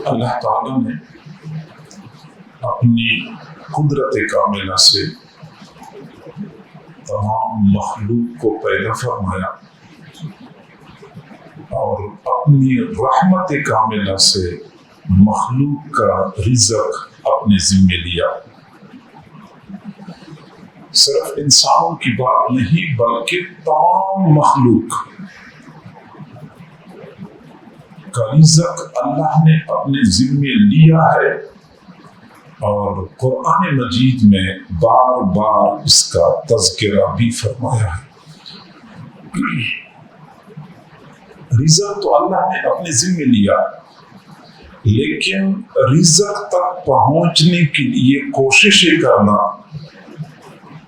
اللہ تعالیٰ نے اپنی قدرت کاملہ سے تمام مخلوق کو پیدا فرمایا اور اپنی رحمت کاملہ سے مخلوق کا رزق اپنے ذمہ لیا۔ صرف انسانوں کی بات نہیں بلکہ تمام مخلوق کا رزق اللہ نے اپنے ذمے لیا ہے، اور قرآن مجید میں بار بار اس کا تذکرہ بھی فرمایا ہے۔ رزق تو اللہ نے اپنے ذمے لیا، لیکن رزق تک پہنچنے کے لیے کوششیں کرنا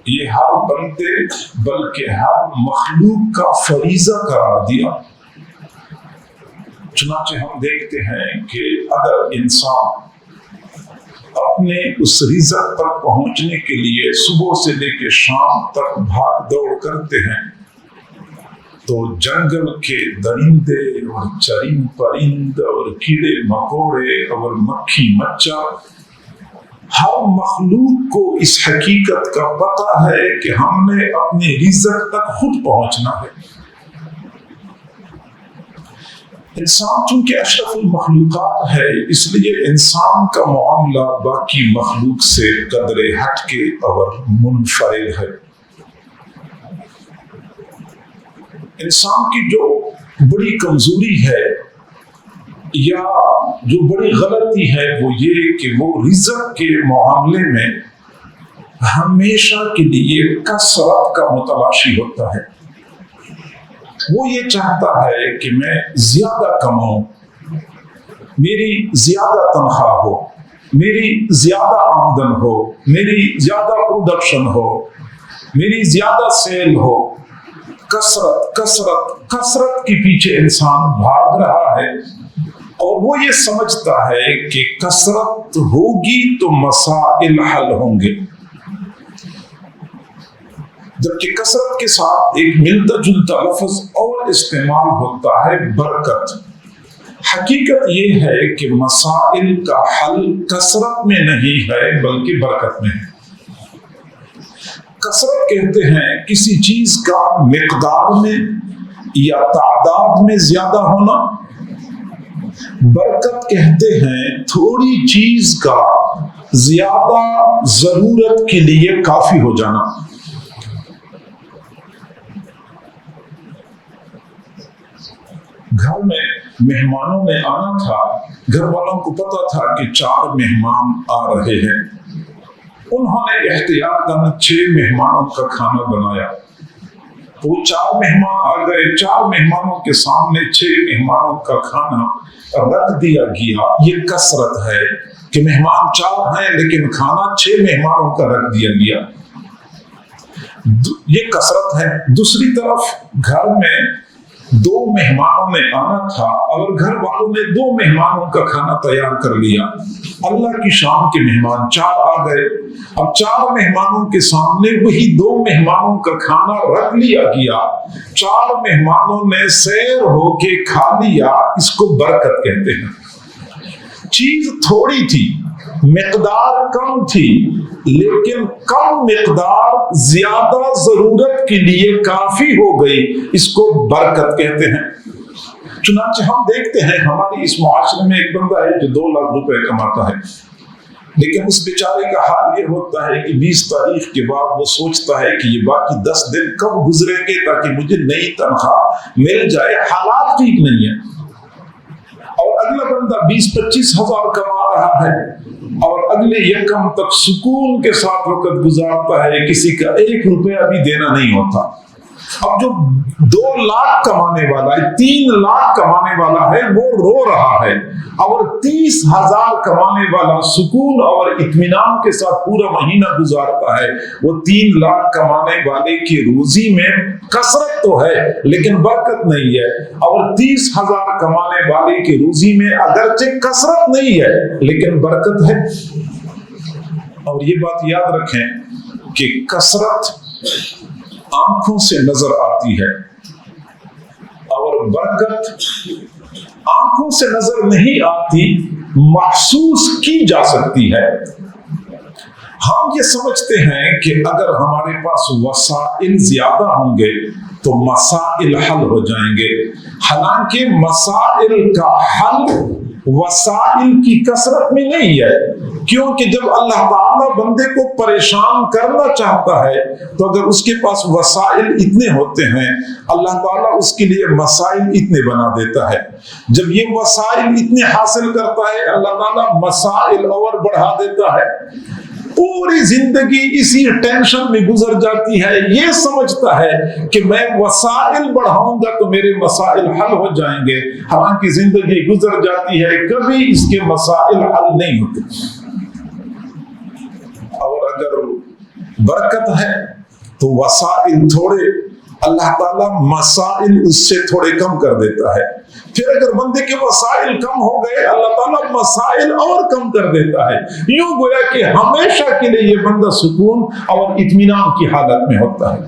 یہ ہر بندے بلکہ ہر مخلوق کا فریضہ قرار دیا۔ چنانچہ ہم دیکھتے ہیں کہ اگر انسان اپنے اس رزق تک پہنچنے کے لیے صبح سے لے کے شام تک بھاگ دوڑ کرتے ہیں تو جنگل کے درندے اور چرند پرند اور کیڑے مکوڑے اور مکھی مچھر، ہر مخلوق کو اس حقیقت کا پتہ ہے کہ ہم نے اپنے رزق تک خود پہنچنا ہے۔ انسان چونکہ اشرف المخلوقات ہے، اس لیے انسان کا معاملہ باقی مخلوق سے قدرے ہٹ کے اور منفرد ہے۔ انسان کی جو بڑی کمزوری ہے یا جو بڑی غلطی ہے وہ یہ کہ وہ رزق کے معاملے میں ہمیشہ کے لیے کثرت کا متلاشی ہوتا ہے۔ وہ یہ چاہتا ہے کہ میں زیادہ کماؤں، میری زیادہ تنخواہ ہو، میری زیادہ آمدن ہو، میری زیادہ پروڈکشن ہو، میری زیادہ سیل ہو۔ کثرت کثرت کثرت کے پیچھے انسان بھاگ رہا ہے، اور وہ یہ سمجھتا ہے کہ کثرت ہوگی تو مسائل حل ہوں گے، جبکہ کثرت کے ساتھ ایک ملتا جلتا لفظ اور استعمال ہوتا ہے، برکت۔ حقیقت یہ ہے کہ مسائل کا حل کثرت میں نہیں ہے بلکہ برکت میں ہے۔ کثرت کہتے ہیں کسی چیز کا مقدار میں یا تعداد میں زیادہ ہونا، برکت کہتے ہیں تھوڑی چیز کا زیادہ ضرورت کے لیے کافی ہو جانا۔ گھر میں مہمانوں نے آنا تھا، گھر والوں کو پتا تھا کہ 4 مہمان آ رہے ہیں۔ انہوں نے احتیاط کرنا 6 مہمانوں کا کھانا بنایا۔ وہ 4 مہمان آ گئے، 4 مہمانوں کے سامنے 6 مہمانوں کا کھانا رکھ دیا گیا۔ یہ کثرت ہے کہ مہمان 4 ہیں لیکن کھانا 6 مہمانوں کا رکھ دیا گیا، یہ کثرت ہے۔ دوسری طرف گھر میں 2 مہمانوں نے آنا تھا اور گھر والوں نے 2 مہمانوں کا کھانا تیار کر لیا۔ اللہ کی شان کے مہمان 4 آ گئے، اب 4 مہمانوں کے سامنے وہی 2 مہمانوں کا کھانا رکھ لیا گیا۔ 4 مہمانوں نے سیر ہو کے کھا لیا، اس کو برکت کہتے ہیں۔ چیز تھوڑی تھی، مقدار کم تھی، لیکن کم مقدار زیادہ ضرورت کے لیے کافی ہو گئی، اس کو برکت کہتے ہیں۔ چنانچہ ہم دیکھتے ہیں ہماری اس معاشرے میں ایک بندہ ہے جو 2 لاکھ روپے کماتا ہے، لیکن اس بیچارے کا حال یہ ہوتا ہے کہ 20 تاریخ کے بعد وہ سوچتا ہے کہ یہ باقی 10 دن کب گزریں گے تاکہ مجھے نئی تنخواہ مل جائے۔ حالات ٹھیک نہیں ہیں، اور اگلا بندہ 20-25 ہزار کما رہا ہے اور اگلے یکم تک سکون کے ساتھ وقت گزارتا ہے، کسی کا 1 روپیہ بھی دینا نہیں ہوتا۔ اب جو 2 لاکھ کمانے والا ہے، 3 لاکھ کمانے والا ہے، وہ رو رہا ہے، اور 30,000 کمانے والا سکون اور اطمینان کے ساتھ پورا مہینہ گزارتا ہے۔ وہ 3 لاکھ کمانے والے کی روزی میں کثرت تو ہے لیکن برکت نہیں ہے، اور 30,000 کمانے والے کی روزی میں اگرچہ کثرت نہیں ہے لیکن برکت ہے۔ اور یہ بات یاد رکھیں کہ کثرت آنکھوں سے نظر آتی ہے اور برکت آنکھوں سے نظر نہیں آتی محسوس کی جا سکتی ہے۔ ہم یہ سمجھتے ہیں کہ اگر ہمارے پاس وسائل زیادہ ہوں گے تو مسائل حل ہو جائیں گے، حالانکہ مسائل کا حل وسائل کی کثرت میں نہیں ہے، کیونکہ جب اللہ تعالیٰ بندے کو پریشان کرنا چاہتا ہے تو اگر اس کے پاس وسائل اتنے ہوتے ہیں اللہ تعالیٰ اس کے لیے مسائل اتنے بنا دیتا ہے۔ جب یہ وسائل اتنے حاصل کرتا ہے اللہ تعالیٰ مسائل اور بڑھا دیتا ہے۔ پوری زندگی اسی ٹینشن میں گزر جاتی ہے، یہ سمجھتا ہے کہ میں وسائل بڑھاؤں گا تو میرے مسائل حل ہو جائیں گے، حالانکہ زندگی گزر جاتی ہے کبھی اس کے مسائل حل نہیں ہوتے۔ اور اگر برکت ہے تو وسائل تھوڑے، اللہ تعالیٰ مسائل اس سے تھوڑے کم کر دیتا ہے۔ پھر اگر بندے کے وسائل کم ہو گئے اللہ تعالیٰ مسائل اور کم کر دیتا ہے، یوں گویا کہ ہمیشہ کے لیے یہ بندہ سکون اور اطمینان کی حالت میں ہوتا ہے۔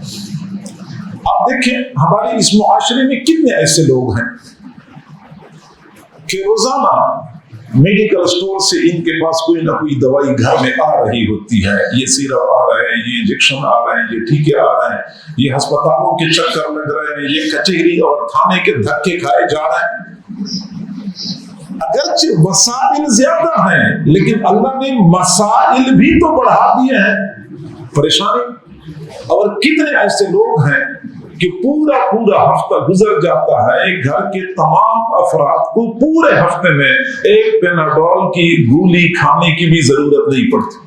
آپ دیکھیں ہمارے اس معاشرے میں کتنے ایسے لوگ ہیں کہ روزانہ میڈیکل سٹور سے ان کے پاس کوئی نہ کوئی دوائی گھر میں آ رہی ہوتی ہے، یہ سیرپ آ رہے ہیں، یہ انجیکشن آ رہے ہیں، یہ ٹیکے آ رہے ہیں، یہ ہسپتالوں کے چکر لگ رہے ہیں، یہ کچہری اور تھانے کے دھکے کھائے جا رہے ہیں۔ اگرچہ وسائل زیادہ ہیں لیکن اللہ نے مسائل بھی تو بڑھا دیے ہیں، پریشانی۔ اور کتنے ایسے لوگ ہیں کہ پورا ہفتہ گزر جاتا ہے، گھر کے تمام افراد کو پورے ہفتے میں ایک پیناڈول کی گولی کھانے کی بھی ضرورت نہیں پڑتی۔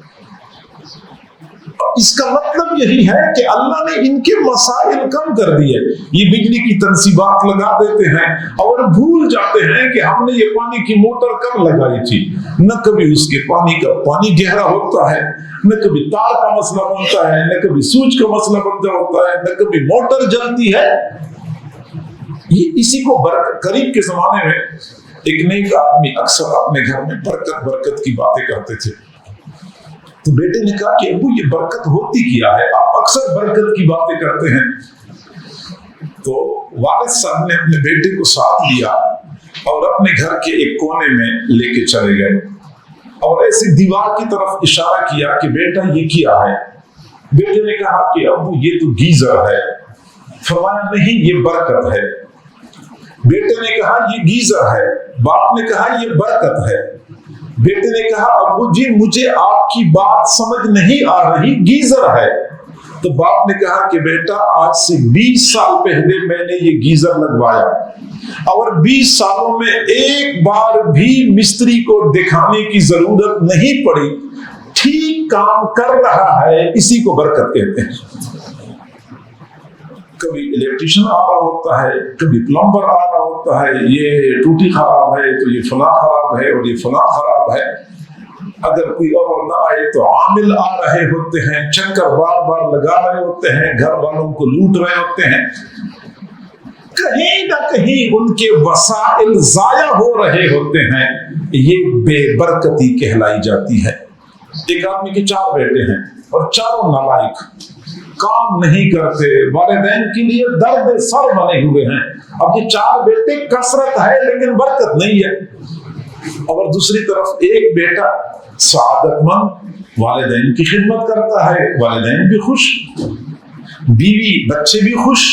اس کا مطلب یہی ہے کہ اللہ نے ان کے مسائل کم کر دیے۔ یہ بجلی کی تنصیبات لگا دیتے ہیں اور بھول جاتے ہیں کہ ہم نے یہ پانی کی موٹر کب لگائی تھی، نہ کبھی اس کے پانی گہرا ہوتا ہے، نہ کبھی تار کا مسئلہ بنتا ہے، نہ کبھی سوئچ کا مسئلہ بنتا ہوتا ہے، نہ کبھی موٹر جلتی ہے۔ یہ اسی کو قریب کے زمانے میں ایک نیک آدمی اکثر اپنے گھر میں برکت کی باتیں کرتے تھے، تو بیٹے نے کہا کہ ابو یہ برکت ہوتی کیا ہے، آپ اکثر برکت کی باتیں کرتے ہیں۔ تو والد صاحب نے اپنے بیٹے کو ساتھ لیا اور اپنے گھر کے ایک کونے میں لے کے چلے گئے اور ایسی دیوار کی طرف اشارہ کیا کہ بیٹا یہ کیا ہے؟ بیٹے نے کہا کہ ابو یہ تو گیزر ہے۔ فرمایا نہیں یہ برکت ہے۔ بیٹے نے کہا یہ گیزر ہے۔ باپ نے کہا یہ برکت ہے۔ بیٹے نے کہا ابو جی مجھے آپ کی بات سمجھ نہیں آ رہی، گیزر ہے۔ تو باپ نے کہا کہ بیٹا آج سے 20 سال پہلے میں نے یہ گیزر لگوایا اور 20 سالوں میں ایک بار بھی مستری کو دکھانے کی ضرورت نہیں پڑی، ٹھیک کام کر رہا ہے، اسی کو برکت کہتے ہیں۔ کبھی الیکٹریشن آ رہا ہوتا ہے، کبھی پلمبر آ رہا ہوتا ہے، یہ ٹوٹی خراب ہے تو یہ فلاں خراب ہے اور یہ فلاں خراب ہے۔ اگر کوئی اور نہ آئے تو عامل آ رہے ہوتے ہیں، چکر بار بار لگا رہے ہوتے ہیں، گھر والوں کو لوٹ رہے ہوتے ہیں، کہیں نہ کہیں ان کے وسائل ضائع ہو رہے ہوتے ہیں۔ یہ بے برکتی کہلائی جاتی ہے۔ ایک آدمی کے 4 بیٹے ہیں اور چاروں نالائق، کام نہیں کرتے، والدین کے لیے درد سر بنے ہوئے ہیں۔ اب یہ 4 بیٹے کثرت ہے لیکن برکت نہیں ہے۔ اور دوسری طرف ایک بیٹا سعادت مند، والدین کی خدمت کرتا ہے، والدین بھی خوش، بیوی بچے بھی خوش،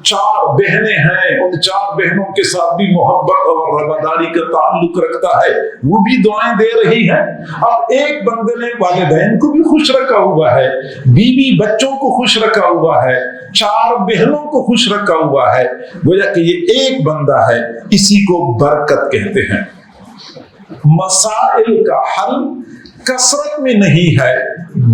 4 بہنیں ہیں، ان 4 بہنوں کے ساتھ بھی محبت اور رواداری کا تعلق رکھتا ہے، وہ بھی دعائیں دے رہی ہیں۔ اب ایک بندے نے والدین کو بھی خوش رکھا ہوا ہے، بیوی بچوں کو خوش رکھا ہوا ہے، 4 بہنوں کو خوش رکھا ہوا ہے، گویا کہ یہ ایک بندہ ہے، اسی کو برکت کہتے ہیں۔ مسائل کا حل کثرت میں نہیں ہے،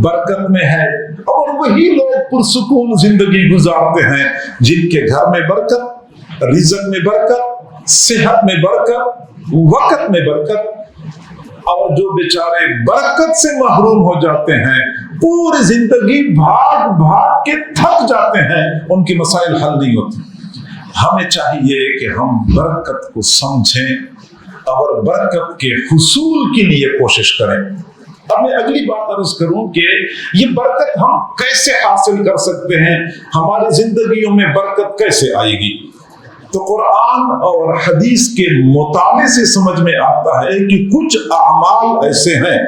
برکت میں ہے، اور وہی لوگ پرسکون زندگی گزارتے ہیں جن کے گھر میں برکت، رزق میں برکت، صحت میں برکت، وقت میں برکت۔ اور جو بیچارے برکت سے محروم ہو جاتے ہیں، پوری زندگی بھاگ بھاگ کے تھک جاتے ہیں، ان کے مسائل حل نہیں ہوتے۔ ہمیں چاہیے کہ ہم برکت کو سمجھیں اور برکت کے حصول کے لیے کوشش کریں۔ اب میں اگلی بات عرض کروں کہ یہ برکت ہم کیسے حاصل کر سکتے ہیں، ہماری زندگیوں میں برکت کیسے آئے گی۔ تو قرآن اور حدیث کے مطالعے سے سمجھ میں آتا ہے کہ کچھ اعمال ایسے ہیں،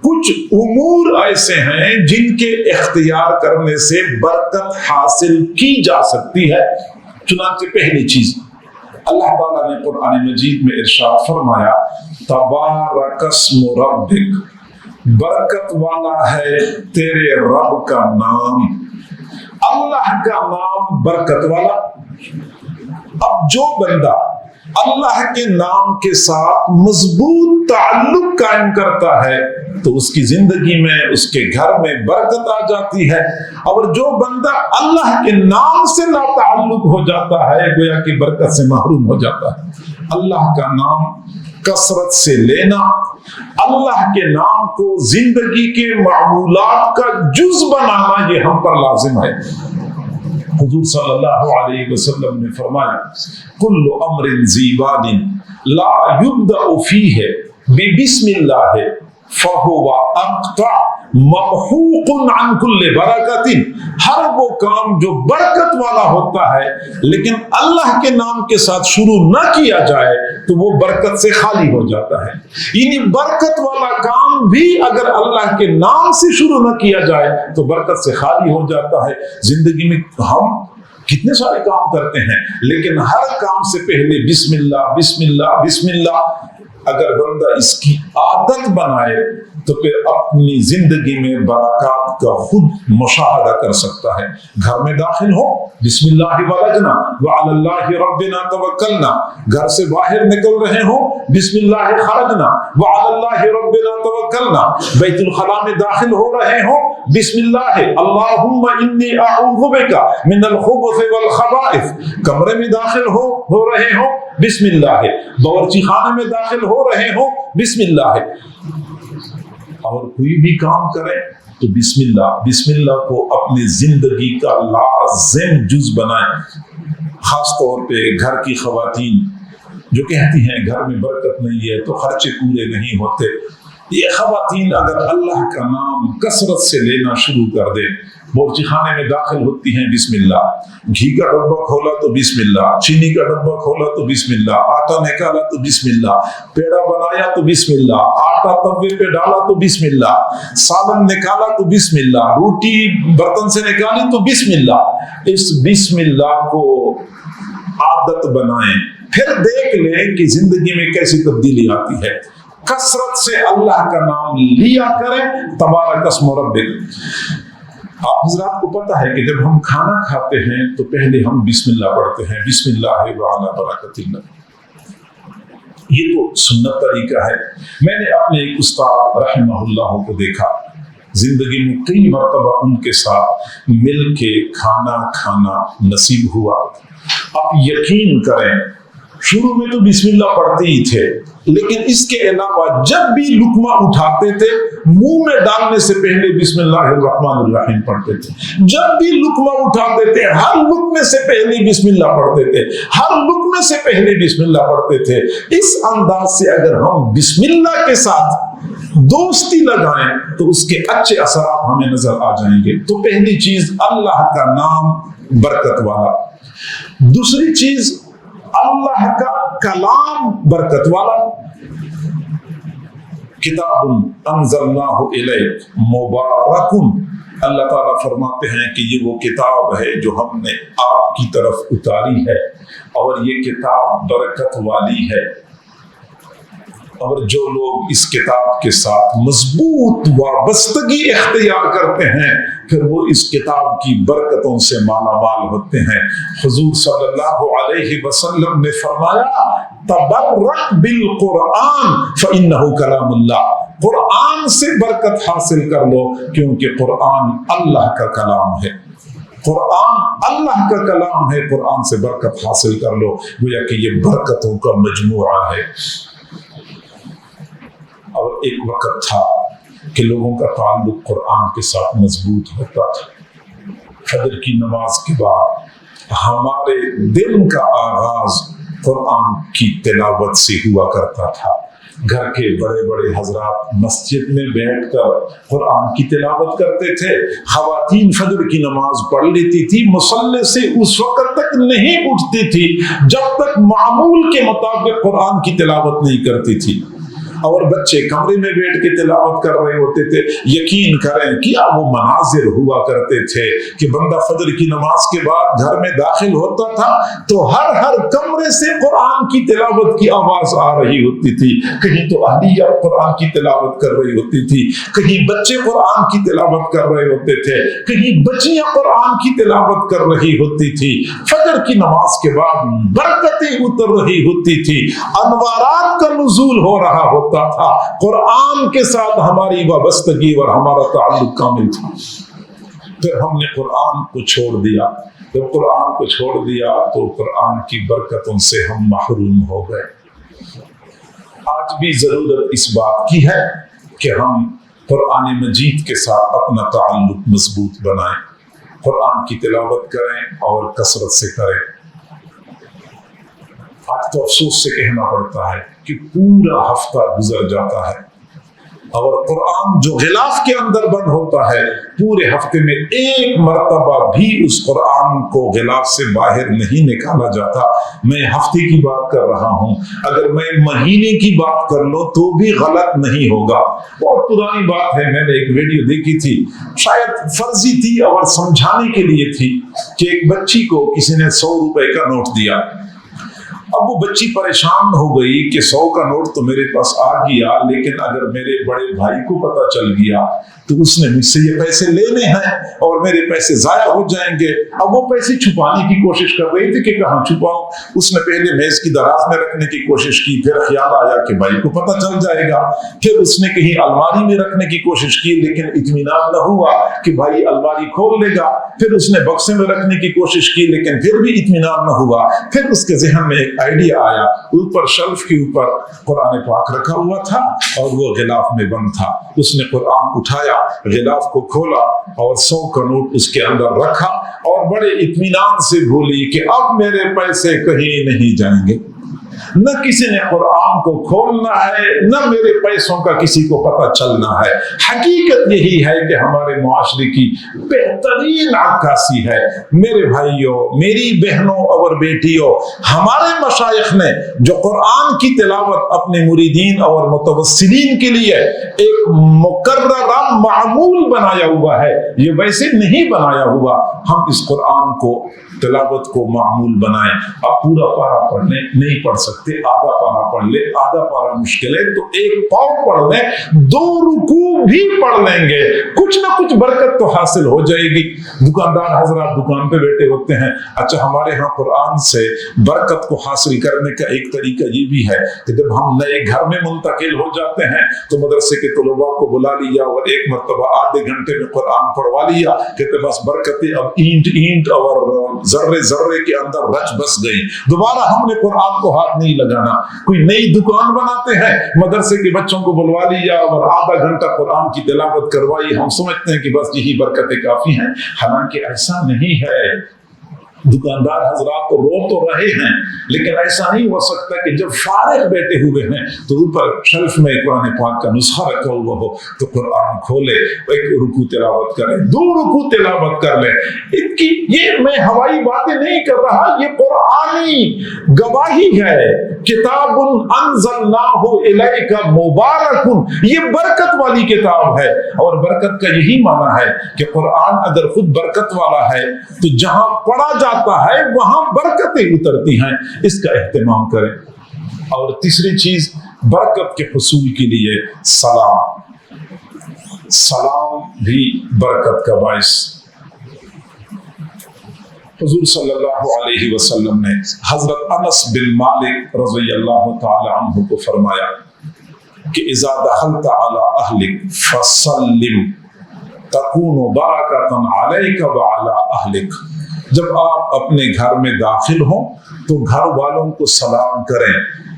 کچھ امور ایسے ہیں جن کے اختیار کرنے سے برکت حاصل کی جا سکتی ہے۔ چنانچہ پہلی چیز اللہ تعالیٰ نے قرآن مجید میں ارشاد فرمایا تبارک اسم ربک، برکت والا ہے تیرے رب کا نام۔ اللہ کا نام برکت والا۔ اب جو بندہ اللہ کے نام کے ساتھ مضبوط تعلق قائم کرتا ہے تو اس کی زندگی میں، اس کے گھر میں برکت آ جاتی ہے، اور جو بندہ اللہ کے نام سے لا تعلق ہو جاتا ہے گویا کہ برکت سے محروم ہو جاتا ہے۔ اللہ کا نام کثرت سے لینا، اللہ کے نام کو زندگی کے معمولات کا جز بنانا، یہ ہم پر لازم ہے۔ حضور صلی اللہ علیہ وسلم نے فرمایا کل امر ذی بال لا یبدأ فیہ ببسم اللہ فہو اقطع ممحوق عن کل برکت۔ ہر وہ کام جو برکت والا ہوتا ہے لیکن اللہ کے نام کے ساتھ شروع نہ کیا جائے تو وہ برکت سے خالی ہو جاتا ہے۔ یعنی برکت والا کام بھی اگر اللہ کے نام سے شروع نہ کیا جائے تو برکت سے خالی ہو جاتا ہے۔ زندگی میں ہم کتنے سارے کام کرتے ہیں لیکن ہر کام سے پہلے بسم اللہ بسم اللہ بسم اللہ۔ اگر بندہ اس کی عادت بنائے تو پھر اپنی زندگی میں برکات کا خود مشاہدہ کر سکتا ہے۔ گھر میں داخل ہو بسم اللہ ولجنا وعلی اللہ ربنا توکلنا، گھر سے باہر نکل رہے ہوں بسم اللہ خرجنا وعلی اللہ ربنا توکلنا، بیت الخلاء میں داخل ہو رہے ہوں بسم اللہ اللہم انی اعوذ بک من الخبث والخبائث، کمرے میں داخل ہو رہے ہوں بسم اللہ، باورچی خانے میں داخل ہو رہے ہوں بسم اللہ، اور کوئی بھی کام کریں تو بسم اللہ کو اپنی زندگی کا لازم جز بنائیں۔ خاص طور پہ گھر کی خواتین جو کہتی ہیں گھر میں برکت نہیں ہے تو خرچے پورے نہیں ہوتے، یہ خواتین اگر اللہ کا نام کثرت سے لینا شروع کر دے، باورچی خانے میں داخل ہوتی ہیں بسم اللہ، گھی کا ڈبہ کھولا تو بسم اللہ، چینی کا ڈبہ کھولا تو بسم اللہ، آٹا نکالا تو بسم اللہ، پیڑا بنایا تو بسم اللہ، آٹا توے پہ ڈالا تو بسم اللہ، سالن نکالا تو بسم اللہ، روٹی برتن سے نکالی تو بسم اللہ۔ اس بسم اللہ کو عادت بنائیں، پھر دیکھ لیں کہ زندگی میں کیسی تبدیلی آتی ہے۔ کثرت سے اللہ کا نام لیا کریں۔ تبارک اسم ربک۔ آپ حضرات کو پتہ ہے کہ جب ہم کھانا کھاتے ہیں تو پہلے ہم بسم اللہ پڑھتے ہیں، بسم اللہ وعلی برکت اللہ۔ یہ تو سنت طریقہ ہے۔ میں نے اپنے ایک استاد رحمہ اللہ کو دیکھا، زندگی میں کئی مرتبہ ان کے ساتھ مل کے کھانا کھانا نصیب ہوا۔ آپ یقین کریں شروع میں تو بسم اللہ پڑھتے ہی تھے، لیکن اس کے علاوہ جب بھی لقمہ اٹھاتے تھے منہ میں ڈالنے سے پہلے بسم اللہ الرحمن الرحیم پڑھتے تھے۔ جب بھی لقمہ اٹھاتے تھے ہر لقمے سے پہلے بسم اللہ پڑھتے تھے، ہر لقمے سے پہلے بسم اللہ پڑھتے تھے۔ اس انداز سے اگر ہم بسم اللہ کے ساتھ دوستی لگائیں تو اس کے اچھے اثرات ہمیں نظر آ جائیں گے۔ تو پہلی چیز اللہ کا نام برکت والا، دوسری چیز اللہ کا کلام برکت والا۔ کتاب انزلناہ الیک مبارک، اللہ تعالیٰ فرماتے ہیں کہ یہ وہ کتاب ہے جو ہم نے آپ کی طرف اتاری ہے اور یہ کتاب برکت والی ہے، اور جو لوگ اس کتاب کے ساتھ مضبوط وابستگی اختیار کرتے ہیں پھر وہ اس کتاب کی برکتوں سے مالا مال ہوتے ہیں۔ حضور صلی اللہ علیہ وسلم نے فرمایا تبرک بالقرآن فإنہ کلام اللہ، قرآن سے برکت حاصل کر لو کیونکہ قرآن اللہ کا کلام ہے، قرآن اللہ کا کلام ہے، قرآن سے برکت حاصل کر لو، گویا کہ یہ برکتوں کا مجموعہ ہے۔ اور ایک وقت تھا کہ لوگوں کا تعلق قرآن کے ساتھ مضبوط ہوتا تھا۔ فجر کی نماز کے بعد ہمارے دن کا آغاز قرآن کی تلاوت سے ہوا کرتا تھا۔ گھر کے بڑے بڑے حضرات مسجد میں بیٹھ کر قرآن کی تلاوت کرتے تھے، خواتین فجر کی نماز پڑھ لیتی تھی، مصلی سے اس وقت تک نہیں اٹھتی تھی جب تک معمول کے مطابق قرآن کی تلاوت نہیں کرتی تھی، اور بچے کمرے میں بیٹھ کے تلاوت کر رہے ہوتے تھے۔ یقین کریں کیا وہ مناظر ہوا کرتے تھے کہ بندہ فجر کی نماز کے بعد گھر میں داخل ہوتا تھا تو ہر کمرے سے قرآن کی تلاوت کی آواز آ رہی ہوتی تھی، کہیں تو اہلیہ قرآن کی تلاوت کر رہی ہوتی تھی، کہیں بچے قرآن کی تلاوت کر رہے ہوتے تھے، کہیں بچیاں قرآن کی تلاوت کر رہی ہوتی تھی۔ فجر کی نماز کے بعد برکتیں اتر رہی ہوتی تھی، انوارات کا نزول ہو رہا ہوتا تھا، قرآن کے ساتھ ہماری وابستگی اور ہمارا تعلق کامل تھا۔ پھر ہم نے قرآن کو چھوڑ دیا، جب قرآن کو چھوڑ دیا تو قرآن کی برکتوں سے ہم محروم ہو گئے۔ آج بھی ضرورت اس بات کی ہے کہ ہم قرآن مجید کے ساتھ اپنا تعلق مضبوط بنائیں، قرآن کی تلاوت کریں اور کثرت سے کریں۔ آج تو افسوس سے کہنا پڑتا ہے کہ پورا ہفتہ گزر جاتا ہے اور قرآن جو غلاف کے اندر بند ہوتا ہے پورے ہفتے میں ایک مرتبہ بھی اس قرآن کو غلاف سے باہر نہیں نکالا جاتا۔ میں ہفتے کی بات کر رہا ہوں، اگر میں مہینے کی بات کر لوں تو بھی غلط نہیں ہوگا۔ بہت پرانی بات ہے، میں نے ایک ویڈیو دیکھی تھی، شاید فرضی تھی اور سمجھانے کے لیے تھی، کہ ایک بچی کو کسی نے 100 روپے کا نوٹ دیا۔ اب وہ بچی پریشان ہو گئی کہ 100 کا نوٹ تو میرے پاس آ گیا، لیکن اگر میرے بڑے بھائی کو پتا چل گیا تو اس نے مجھ سے یہ پیسے لینے ہیں اور میرے پیسے ضائع ہو جائیں گے۔ اب وہ پیسے چھپانے کی کوشش کر رہی تھی کہ کہاں چھپاؤں۔ اس نے پہلے میز کی دراز میں رکھنے کی کوشش کی، پھر خیال آیا کہ بھائی کو پتا چل جائے گا، پھر اس نے کہیں الماری میں رکھنے کی کوشش کی، لیکن اطمینان نہ ہوا کہ بھائی الماری کھول لے گا، پھر اس نے بکسے میں رکھنے کی کوشش کی، لیکن پھر بھی اطمینان نہ ہوا۔ پھر اس کے ذہن میں ایک آئیڈیا آیا، اوپر شیلف کے اوپر قرآن پاک رکھا ہوا تھا اور وہ غلاف میں بند تھا۔ اس نے قرآن اٹھایا، غلاف کو کھولا اور 100 کا نوٹ اس کے اندر رکھا اور بڑے اطمینان سے بولی کہ اب میرے پیسے کہیں نہیں جائیں گے، نہ کسی نے قرآن کو کھولنا ہے، نہ میرے پیسوں کا کسی کو پتہ چلنا ہے۔ حقیقت یہی ہے کہ ہمارے معاشرے کی بہترین عکاسی ہے۔ میرے بھائیوں، میری بہنوں اور بیٹیوں، ہمارے مشائخ نے جو قرآن کی تلاوت اپنے مریدین اور متوسلین کے لیے ایک مقررہ معمول بنایا ہوا ہے، یہ ویسے نہیں بنایا ہوا۔ ہم اس قرآن کو تلاوت کو معمول بنائیں۔ آپ پورا پارہ پڑھنے نہیں پڑھ سکتے، آدھا پارہ پڑھ لیں، آدھا پارہ مشکل ہے تو ایک پاؤں پڑھ لیں، 2 رکوع بھی پڑھ لیں گے، کچھ نہ کچھ برکت تو حاصل ہو جائے گی۔ دکاندار حضرات دکان پہ بیٹھے ہوتے ہیں، اچھا ہمارے ہاں قرآن سے برکت کو حاصل کرنے کا ایک طریقہ یہ بھی ہے کہ جب ہم نئے گھر میں منتقل ہو جاتے ہیں تو مدرسے کے طلباء کو بلا لیا اور ایک مرتبہ آدھے گھنٹے میں قرآن پڑھوا لیا، کہتے بس برکتیں اب اینٹ اور ذرے ذرے کے اندر رچ بس گئی، دوبارہ ہم نے قرآن کو ہاتھ نہیں لگانا۔ کوئی نئی دکان بناتے ہیں، مدرسے کے بچوں کو بلوا لیا اور آدھا گھنٹہ قرآن کی تلاوت کروائی، ہم سمجھتے ہیں کہ بس یہی برکتیں کافی ہیں، حالانکہ ایسا نہیں ہے۔ دکاندار حضرات تو رو تو رہے ہیں، لیکن ایسا نہیں ہو سکتا کہ جب فارغ بیٹھے ہوئے ہیں تو اوپر شیلف میں قرآن پاک کا نسخہ رکھا ہوا ہو تو قرآن کھولے، ایک رکوع تلاوت کریں، 2 رکوع تلاوت کر لیں۔ ان کی یہ میں ہوائی باتیں نہیں کر رہا، یہ قرآنی گواہی ہے۔ کتاب انزلناہ الیک مبارک، یہ برکت والی کتاب ہے، اور برکت کا یہی معنی ہے کہ قرآن اگر خود برکت والا ہے تو جہاں پڑھا جاتا ہے وہاں برکتیں اترتی ہیں، اس کا اہتمام کریں۔ اور تیسری چیز برکت کے حصول کے لیے سلام بھی برکت کا باعث۔ حضور صلی اللہ علیہ وسلم نے حضرت انس بن مالک رضی اللہ تعالی عنہ کو فرمایا کہ اذا دخلت علی اہلک فسلم تکون برکۃ علیک وعلی اہلک، جب آپ اپنے گھر میں داخل ہوں تو گھر والوں کو سلام کریں،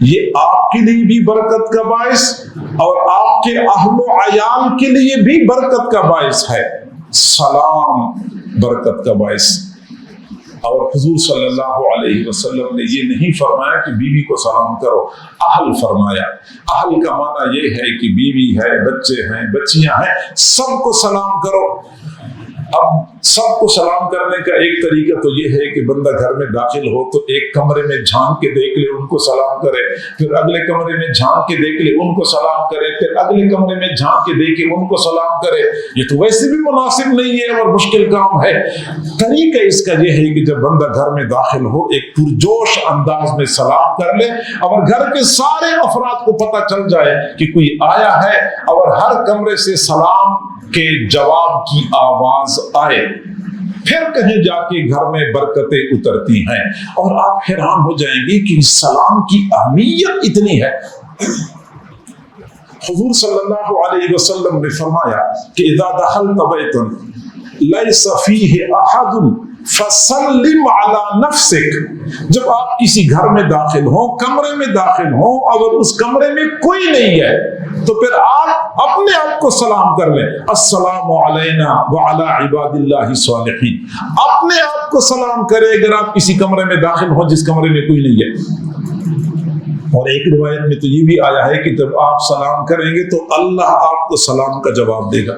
یہ آپ کے لیے بھی برکت کا باعث اور آپ کے اہل و عیال کے لیے بھی برکت کا باعث ہے۔ سلام برکت کا باعث۔ اور حضور صلی اللہ علیہ وسلم نے یہ نہیں فرمایا کہ بیوی کو سلام کرو، اہل فرمایا۔ اہل کا معنی یہ ہے کہ بیوی ہے، بچے ہیں، بچیاں ہیں، سب کو سلام کرو۔ اب سب کو سلام کرنے کا ایک طریقہ تو یہ ہے کہ بندہ گھر میں داخل ہو تو ایک کمرے میں جھانک کے دیکھ لے، ان کو سلام کرے، پھر اگلے کمرے میں جھانک کے دیکھ لے، ان کو سلام کرے، پھر اگلے کمرے میں جھانک کے دیکھے، ان کو سلام کرے۔ یہ تو ویسے بھی مناسب نہیں ہے اور مشکل کام ہے۔ طریقہ اس کا یہ ہے کہ جب بندہ گھر میں داخل ہو ایک پرجوش انداز میں سلام کر لے، اور گھر کے سارے افراد کو پتہ چل جائے کہ کوئی آیا ہے، اور ہر کمرے سے سلام کے جواب کی آواز آئے، پھر کہیں جا کے گھر میں برکتیں اترتی ہیں۔ اور آپ حیران ہو جائیں گے کہ سلام کی اہمیت اتنی ہے۔ حضور صلی اللہ علیہ وسلم نے فرمایا کہ اذا دخلت بیتا لیس فیہ احد فسلم علی نفسک، جب آپ کسی گھر میں داخل ہوں، کمرے میں داخل ہوں، اگر اس کمرے میں کوئی نہیں ہے تو پھر آپ اپنے آپ کو سلام کر لیں، السلام علینا وعلی عباد اللہ الصالحین۔ اپنے آپ کو سلام کرے اگر آپ کسی کمرے میں داخل ہوں جس کمرے میں کوئی نہیں ہے۔ اور ایک روایت میں تو یہ بھی آیا ہے کہ جب آپ سلام کریں گے تو اللہ آپ کو سلام کا جواب دے گا،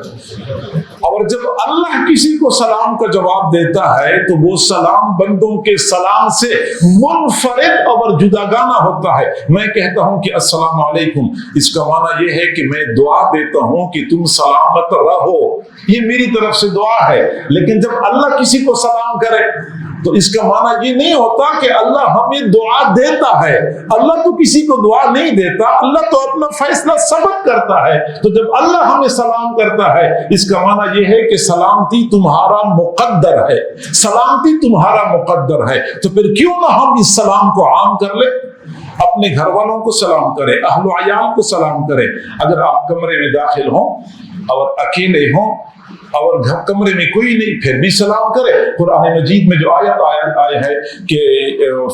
اور جب اللہ کسی کو سلام کا جواب دیتا ہے تو وہ سلام بندوں کے سلام سے منفرد اور جداگانہ ہوتا ہے۔ میں کہتا ہوں کہ السلام علیکم، اس کا معنی یہ ہے کہ میں دعا دیتا ہوں کہ تم سلامت رہو، یہ میری طرف سے دعا ہے۔ لیکن جب اللہ کسی کو سلام کرے تو اس کا معنی یہ نہیں ہوتا کہ اللہ ہمیں دعا دیتا ہے۔ اللہ تو کسی کو دعا نہیں دیتا، اللہ تو اپنا فیصلہ ثبت کرتا ہے۔ تو جب اللہ ہمیں سلام کرتا ہے اس کا معنی یہ ہے کہ سلامتی تمہارا مقدر ہے، سلامتی تمہارا مقدر ہے۔ تو پھر کیوں نہ ہم اس سلام کو عام کر لیں، اپنے گھر والوں کو سلام کریں، اہل و عیال کو سلام کریں۔ اگر آپ کمرے میں داخل ہوں اور اکیلے ہوں اور کمرے میں کوئی نہیں پھر بھی سلام کرے۔ قرآن مجید میں جو آیت آیا ہے کہ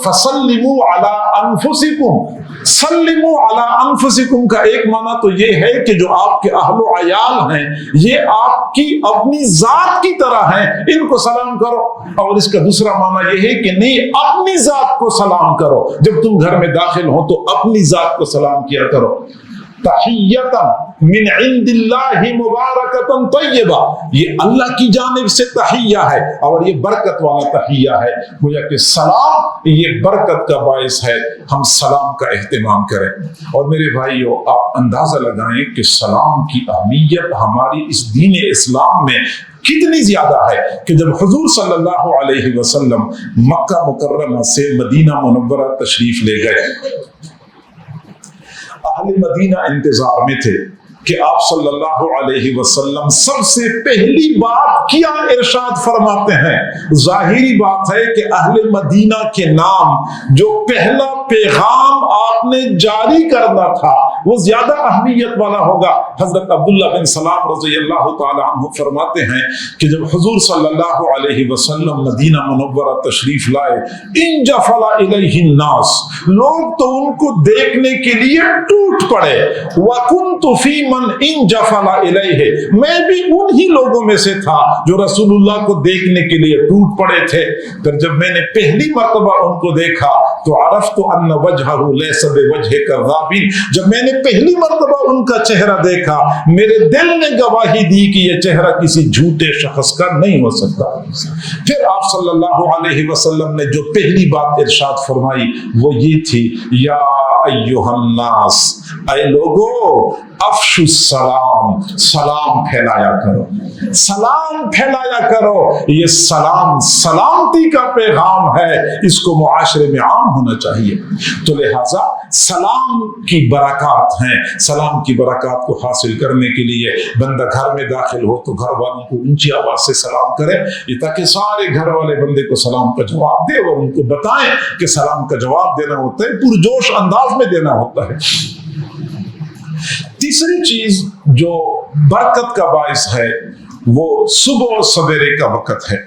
فَسَلِّمُوا عَلَىٰ أَنفُسِكُمْ، سلموا علی انفسکم کا ایک معنی تو یہ ہے کہ جو آپ کے اہل و عیال ہیں یہ آپ کی اپنی ذات کی طرح ہیں، ان کو سلام کرو۔ اور اس کا دوسرا معنی یہ ہے کہ نہیں، اپنی ذات کو سلام کرو، جب تم گھر میں داخل ہو تو اپنی ذات کو سلام کیا کرو۔ تحیۃ من عند اللہ مبارکۃ طیبہ، یہ اللہ کی جانب سے تحیہ ہے اور یہ برکت والا تحیہ ہے، گویا کہ سلام یہ برکت کا باعث ہے۔ ہم سلام کا اہتمام کریں۔ اور میرے بھائیو، آپ اندازہ لگائیں کہ سلام کی اہمیت ہماری اس دین اسلام میں کتنی زیادہ ہے کہ جب حضور صلی اللہ علیہ وسلم مکہ مکرمہ سے مدینہ منورہ تشریف لے گئے، اہل مدینہ انتظار میں تھے کہ آپ صلی اللہ علیہ وسلم سب سے پہلی بات کیا ارشاد فرماتے ہیں۔ ظاہری بات ہے کہ اہل مدینہ کے نام جو پہلا پیغام آپ نے جاری کرنا تھا وہ زیادہ اہمیت والا ہوگا۔ حضرت عبداللہ بن سلام رضی اللہ تعالی عنہ فرماتے ہیں کہ جب حضور صلی اللہ علیہ وسلم مدینہ منورہ تشریف لائے، انجفل الیہ الناس، لوگ تو ان کو دیکھنے کے لیے ٹوٹ پڑے۔ وکنت فی من انجفل الیہ، میں بھی انہی لوگوں میں سے تھا جو رسول اللہ کو دیکھنے کے لیے ٹوٹ پڑے تھے۔ پھر جب میں نے پہلی مرتبہ ان کو دیکھا تو عرفت ان وجہہ لیس بوجہ کذاب، جب میں نے پہلی مرتبہ ان کا چہرہ دیکھا میرے دل نے گواہی دی کہ یہ چہرہ کسی جھوٹے شخص کا نہیں ہو سکتا۔ پھر آپ صلی اللہ علیہ وسلم نے جو پہلی بات ارشاد فرمائی وہ یہ تھی، یا ایھا الناس، اے لوگو، افشوا السلام، سلام پھیلایا کرو، سلام پھیلایا کرو۔ یہ سلام سلامتی کا پیغام ہے، اس کو معاشرے میں عام ہونا چاہیے۔ تو لہٰذا سلام کی برکات ہیں، سلام کی برکات کو حاصل کرنے کے لیے بندہ گھر میں داخل ہو تو گھر والوں کو اونچی آواز سے سلام کرے، یہ تاکہ سارے گھر والے بندے کو سلام کا جواب دے اور ان کو بتائیں کہ سلام کا جواب دینا ہوتا ہے، پرجوش انداز میں دینا ہوتا ہے۔ تیسری چیز جو برکت کا باعث ہے وہ صبح و سویرے کا وقت ہے۔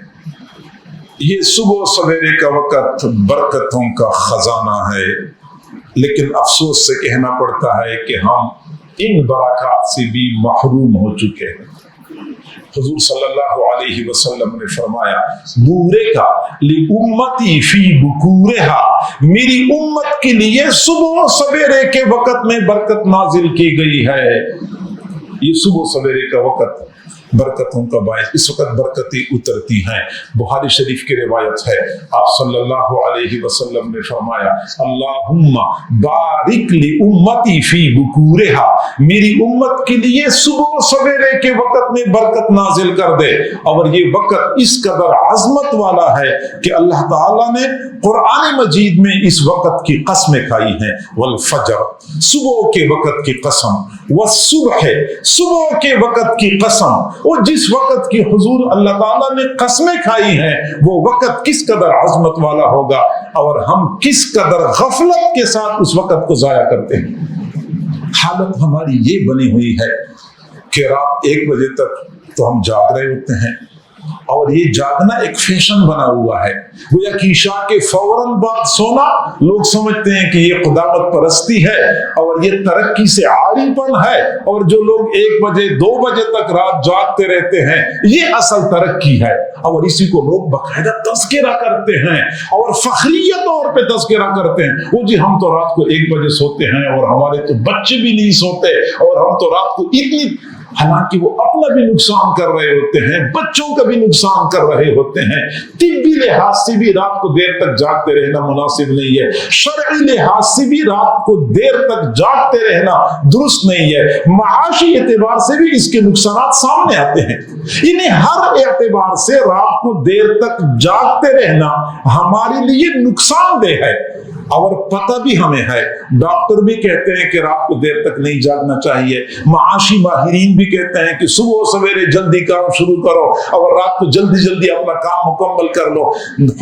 یہ صبح و سویرے کا وقت برکتوں کا خزانہ ہے، لیکن افسوس سے کہنا پڑتا ہے کہ ہم ان برکات سے بھی محروم ہو چکے ہیں۔ حضور صلی اللہ علیہ وسلم نے فرمایا بورے کا لِأُمَّتِي فِي بُكُورِهَا، میری امت کے لیے صبح و سویرے کے وقت میں برکت نازل کی گئی ہے۔ یہ صبح و سویرے کا وقت برکتوں کا باعث، اس وقت برکتیں اترتی ہیں۔ بخاری شریف کی روایت ہے، آپ صلی اللہ علیہ وسلم نے فرمایا اللہم بارک لی امتی فی بکورہا، میری امت کے لیے صبح و سویرے کے وقت میں برکت نازل کر دے۔ اور یہ وقت اس قدر عظمت والا ہے کہ اللہ تعالیٰ نے قرآن مجید میں اس وقت کی قسمیں کھائی ہیں، والفجر، صبح کے وقت کی قسم، والصبح، صبح کے وقت کی قسم۔ اور جس وقت کی حضور اللہ تعالیٰ نے قسمیں کھائی ہیں وہ وقت کس قدر عظمت والا ہوگا، اور ہم کس قدر غفلت کے ساتھ اس وقت کو ضائع کرتے ہیں۔ حالت ہماری یہ بنی ہوئی ہے کہ رات 1 بجے تک تو ہم جاگ رہے ہوتے ہیں، اور یہ جاگنا ایک فیشن بنا ہوا ہے، گویا کہ عشاء کے فوراً بعد سونا لوگ سمجھتے ہیں کہ یہ قدامت پرستی ہے اور یہ ترقی سے عاری پن ہے، اور جو لوگ 1 بجے 2 بجے تک رات جاگتے رہتے ہیں یہ اصل ترقی ہے، اور اسی کو لوگ باقاعدہ تذکرہ کرتے ہیں اور فخریہ طور پہ تذکرہ کرتے ہیں، وہ جی ہم تو رات کو 1 بجے سوتے ہیں اور ہمارے تو بچے بھی نہیں سوتے، اور ہم تو رات کو اتنی، حالانکہ وہ اپنا بھی نقصان کر رہے ہوتے ہیں، بچوں کا بھی نقصان کر رہے ہوتے ہیں۔ طبی لحاظ سے بھی رات کو دیر تک جاگتے رہنا مناسب نہیں ہے، شرعی لحاظ سے بھی رات کو دیر تک جاگتے رہنا درست نہیں ہے، معاشی اعتبار سے بھی اس کے نقصانات سامنے آتے ہیں۔ انہیں ہر اعتبار سے رات کو دیر تک جاگتے رہنا ہمارے لیے نقصان دہ ہے، اور پتہ بھی ہمیں ہے، ڈاکٹر بھی کہتے ہیں کہ رات کو دیر تک نہیں جاگنا چاہیے، معاشی ماہرین بھی کہتے ہیں کہ صبح و سویرے جلدی کام شروع کرو اور رات کو جلدی جلدی اپنا کام مکمل کر لو۔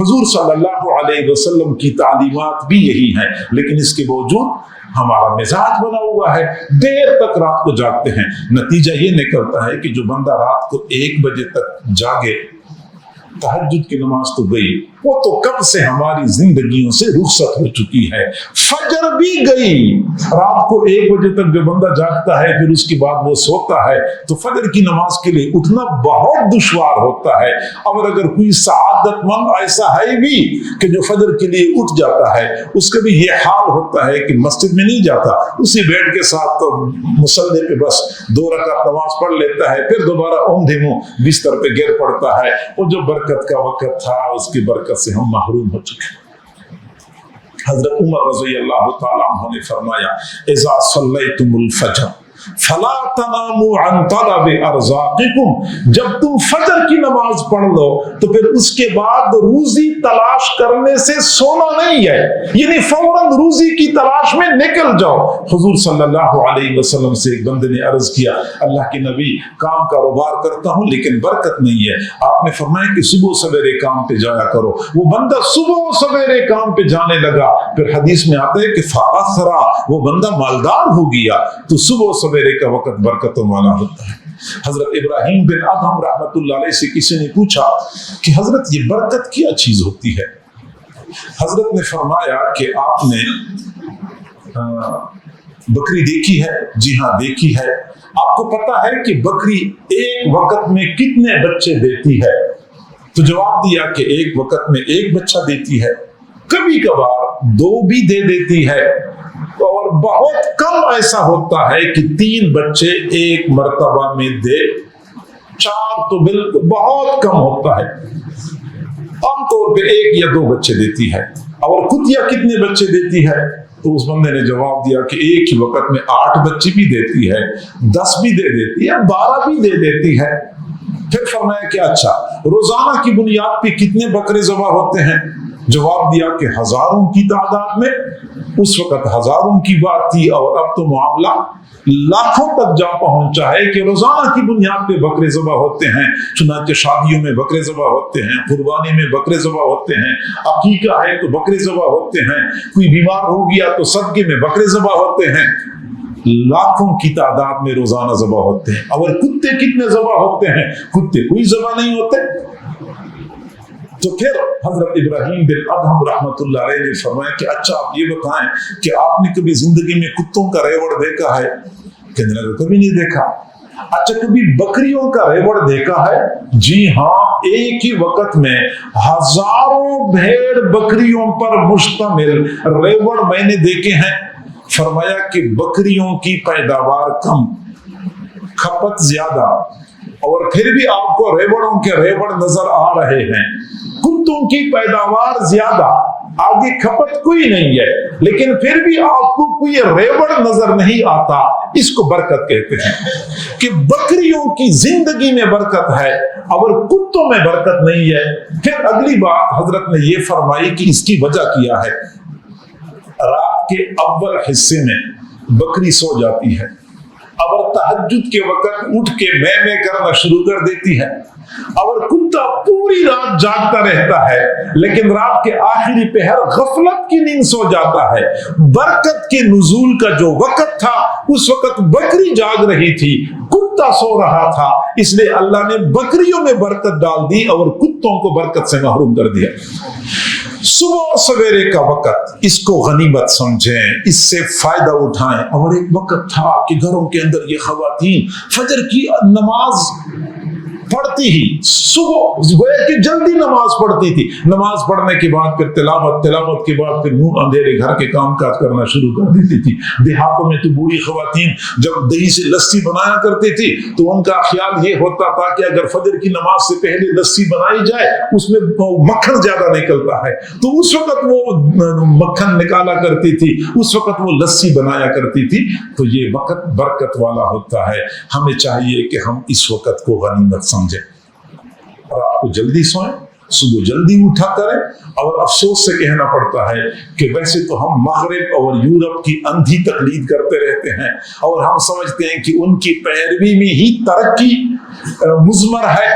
حضور صلی اللہ علیہ وسلم کی تعلیمات بھی یہی ہیں، لیکن اس کے باوجود ہمارا مزاج بنا ہوا ہے، دیر تک رات کو جاگتے ہیں۔ نتیجہ یہ نکلتا ہے کہ جو بندہ رات کو 1 بجے تک جاگے، تہجد کی نماز تو گئی، وہ تو کب سے ہماری زندگیوں سے رخصت ہو چکی ہے، فجر بھی گئی۔ رات کو 1 بجے تک جو بندہ جاگتا ہے پھر اس کے بعد وہ سوتا ہے تو فجر کی نماز کے لیے اٹھنا بہت دشوار ہوتا ہے، اور اگر کوئی سعادت مند ایسا ہے بھی کہ جو فجر کے لیے اٹھ جاتا ہے، اس کا بھی یہ حال ہوتا ہے کہ مسجد میں نہیں جاتا، اسی بیڈ کے ساتھ تو مصلی پہ بس 2 رکعت نماز پڑھ لیتا ہے، پھر دوبارہ اوندھے منہ بستر پہ گر پڑتا ہے۔ وہ جو برکت کا وقت تھا اس کی برکت سے ہم محروم ہو چکے۔ حضرت عمر رضی اللہ تعالیٰ عنہ نے فرمایا اذا صلیتم الفجر فلا تناموا عن طلب ارزاقکم، جب تم فجر کی نماز پڑھ لو تو پھر اس کے بعد روزی تلاش کرنے سے سونا نہیں ہے، یعنی فوراً روزی کی تلاش میں نکل جاؤ۔ حضور صلی اللہ علیہ وسلم سے ایک بندے نے عرض کیا اللہ کے نبی، کام کاروبار کرتا ہوں لیکن برکت نہیں ہے، آپ نے فرمایا کہ صبح سویرے کام پہ جایا کرو۔ وہ بندہ صبح سویرے کام پہ جانے لگا، پھر حدیث میں آتا ہے کہ فاثرا، وہ بندہ مالدار ہو گیا۔ تو صبح سویرے کا وقت برکتوں والا ہوتا ہے۔ حضرت ابراہیم بن ادہم رحمۃ اللہ علیہ سے کسی نے پوچھا کہ حضرت یہ برکت کیا چیز ہوتی ہے؟ حضرت نے فرمایا کہ آپ نے بکری دیکھی ہے؟ جی ہاں دیکھی ہے۔ آپ کو پتا ہے کہ بکری ایک وقت میں کتنے بچے دیتی ہے؟ تو جواب دیا کہ ایک وقت میں 1 بچہ دیتی ہے، کبھی کبھار 2 بھی دے دیتی ہے، اور بہت کم ایسا ہوتا ہے کہ 3 بچے ایک مرتبہ میں دے، 4 تو بالکل بہت کم ہوتا ہے، عام طور پہ 1 یا 2 بچے دیتی ہے۔ اور کتیا کتنے بچے دیتی ہے؟ تو اس بندے نے جواب دیا کہ ایک ہی وقت میں 8 بچے بھی دیتی ہے، 10 بھی دے دیتی ہے، 12 بھی دے دیتی ہے۔ پھر فرمایا کہ اچھا روزانہ کی بنیاد پہ کتنے بکرے ذبح ہوتے ہیں؟ جواب دیا کہ ہزاروں کی تعداد میں۔ اس وقت ہزاروں کی بات تھی، اور اب تو معاملہ لاکھوں تک جا پہنچا ہے کہ روزانہ کی بنیاد پہ بکرے ذبح ہوتے ہیں۔ چنانچہ شادیوں میں بکرے ذبح ہوتے ہیں، قربانی میں بکرے ذبح ہوتے ہیں، عقیقہ ہے تو بکرے ذبح ہوتے ہیں، کوئی بیمار ہو گیا تو صدقے میں بکرے ذبح ہوتے ہیں، لاکھوں کی تعداد میں روزانہ ذبح ہوتے ہیں۔ اور کتے کتنے ذبح ہوتے ہیں؟ کتے کوئی ذبح نہیں ہوتے۔ تو پھر حضرت ابراہیم بن ادہم رحمۃ اللہ علیہ نے فرمایا کہ اچھا آپ یہ بتائیں کہ آپ نے کبھی زندگی میں کتوں کا ریوڑ دیکھا ہے؟ کہنے لگا کبھی نہیں دیکھا۔ اچھا کبھی بکریوں کا ریوڑ دیکھا ہے؟ جی ہاں، ایک ہی وقت میں ہزاروں بھیڑ بکریوں پر مشتمل ریوڑ میں نے دیکھے ہیں۔ فرمایا کہ بکریوں کی پیداوار کم، کھپت زیادہ، اور پھر بھی آپ کو ریوڑوں کے ریوڑ نظر آ رہے ہیں۔ کتوں کی پیداوار زیادہ، آگے کھپت کوئی نہیں ہے، لیکن پھر بھی آپ کو کوئی ریوڑ نظر نہیں آتا۔ اس کو برکت کہتے ہیں کہ بکریوں کی زندگی میں برکت ہے اور کتوں میں برکت نہیں ہے۔ پھر اگلی بات حضرت نے یہ فرمائی کہ اس کی وجہ کیا ہے۔ رات کے اول حصے میں بکری سو جاتی ہے اور تہجد کے وقت اٹھ کے میں کرنا شروع کر دیتی ہے، اور کتا پوری رات جاگتا رہتا ہے، لیکن رات کے آخری پہر غفلت کی نیند سو جاتا ہے۔ برکت کے نزول کا جو وقت تھا اس وقت بکری جاگ رہی تھی، کتا سو رہا تھا، اس لیے اللہ نے بکریوں میں برکت ڈال دی اور کتوں کو برکت سے محروم کر دیا۔ صبح سویرے کا وقت، اس کو غنیمت سمجھیں، اس سے فائدہ اٹھائیں۔ اور ایک وقت تھا کہ گھروں کے اندر یہ خواتین فجر کی نماز پڑھتی ہی، صبح گویا کہ جلدی نماز پڑھتی تھی، نماز پڑھنے کے بعد پھر تلاوت کے بعد پھر منہ اندھیرے گھر کے کام کاج کرنا شروع کر دیتی تھی۔ دیہاتوں میں تو بوڑھی خواتین جب دہی سے لسی بنایا کرتی تھی تو ان کا خیال یہ ہوتا تھا کہ اگر فجر کی نماز سے پہلے لسی بنائی جائے اس میں مکھن زیادہ نکلتا ہے، تو اس وقت وہ مکھن نکالا کرتی تھی، اس وقت وہ لسی بنایا کرتی تھی۔ تو یہ وقت برکت والا ہوتا ہے، ہمیں چاہیے کہ ہم اس وقت کو غنیمت سمجھیں اور آپ کو جلدی سوئیں، صبح جلدی اٹھا کریں۔ اور افسوس سے کہنا پڑتا ہے کہ ویسے تو ہم مغرب اور یورپ کی اندھی تقلید کرتے رہتے ہیں اور ہم سمجھتے ہیں کہ ان کی پیروی میں ہی ترقی مضمر ہے،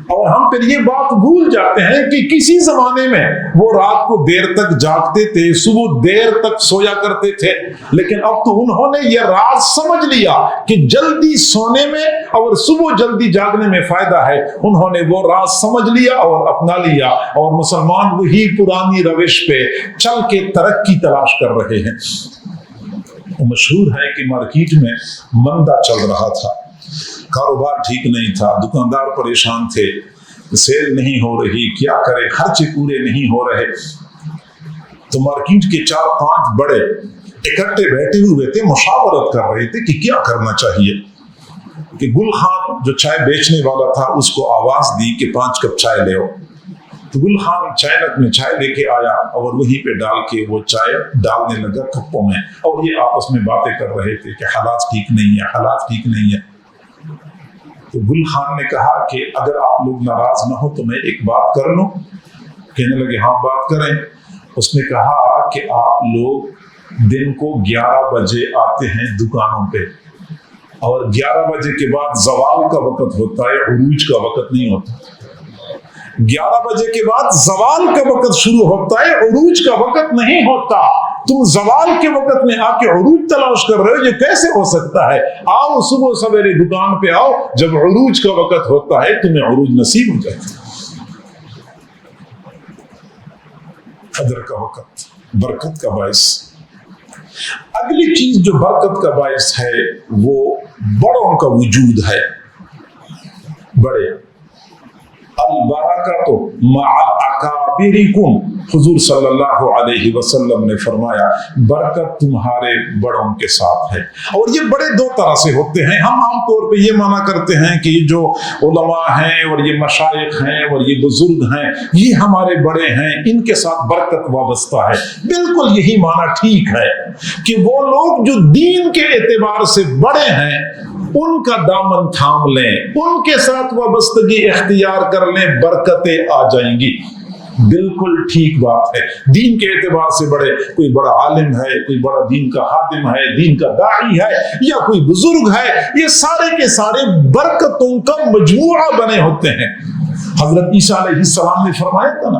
اور ہم پھر یہ بات بھول جاتے ہیں کہ کسی زمانے میں وہ رات کو دیر تک جاگتے تھے، صبح دیر تک سویا کرتے تھے، لیکن اب تو انہوں نے یہ راز سمجھ لیا کہ جلدی سونے میں اور صبح جلدی جاگنے میں فائدہ ہے۔ انہوں نے وہ راز سمجھ لیا اور اپنا لیا، اور مسلمان وہی پرانی روش پہ چل کے ترقی تلاش کر رہے ہیں۔ مشہور ہے کہ مارکیٹ میں مندہ چل رہا تھا، کاروبار ٹھیک نہیں تھا، دکاندار پریشان تھے، سیل نہیں ہو رہی، کیا کرے، خرچے پورے نہیں ہو رہے۔ تو مارکیٹ کے 4-5 بڑے اکٹھے بیٹھے ہوئے تھے، مشاورت کر رہے تھے کہ کیا کرنا چاہیے۔ کہ گل خان جو چائے بیچنے والا تھا اس کو آواز دی کہ 5 کپ چائے لے آؤ۔ تو گل خان چائنک میں چائے لے کے آیا اور وہیں پہ ڈال کے وہ چائے ڈالنے لگا کپوں میں، اور یہ آپس میں باتیں کر رہے تھے کہ حالات ٹھیک نہیں ہے، حالات ٹھیک نہیں ہے۔ تو گل خان نے کہا کہ اگر آپ لوگ ناراض نہ ہو تو میں ایک بات کر لوں۔ کہنے لگے ہاں بات کریں۔ اس نے کہا کہ آپ لوگ دن کو 11 بجے آتے ہیں دکانوں پہ، اور 11 بجے کے بعد زوال کا وقت ہوتا ہے، عروج کا وقت نہیں ہوتا۔ 11 بجے کے بعد زوال کا وقت شروع ہوتا ہے، عروج کا وقت نہیں ہوتا۔ تم زوال کے وقت میں آ کے عروج تلاش کر رہے ہو، یہ کیسے ہو سکتا ہے؟ آؤ صبح سویرے دکان پہ آؤ، جب عروج کا وقت ہوتا ہے تمہیں عروج نصیب ہو جاتی ہے۔ فجر کا وقت برکت کا باعث۔ اگلی چیز جو برکت کا باعث ہے وہ بڑوں کا وجود ہے۔ بڑے، البرکۃ مع اکابرکم، حضور صلی اللہ علیہ وسلم نے فرمایا برکت تمہارے بڑوں کے ساتھ ہے۔ اور یہ بڑے 2 طرح سے ہوتے ہیں۔ ہم عام طور پہ یہ مانا کرتے ہیں کہ یہ جو علماء ہیں اور یہ مشائخ ہیں اور یہ بزرگ ہیں یہ ہمارے بڑے ہیں، ان کے ساتھ برکت وابستہ ہے۔ بالکل یہی مانا ٹھیک ہے کہ وہ لوگ جو دین کے اعتبار سے بڑے ہیں ان کا دامن تھام لیں، ان کے ساتھ وابستگی اختیار کر لیں، برکتیں آ جائیں گی۔ بالکل ٹھیک بات ہے۔ دین کے اعتبار سے بڑے، کوئی بڑا عالم ہے، کوئی بڑا دین کا خادم ہے، دین کا داعی ہے، یا کوئی بزرگ ہے، یہ سارے کے سارے برکتوں کا مجموعہ بنے ہوتے ہیں۔ حضرت عیسیٰ علیہ السلام نے فرمایا تھا نا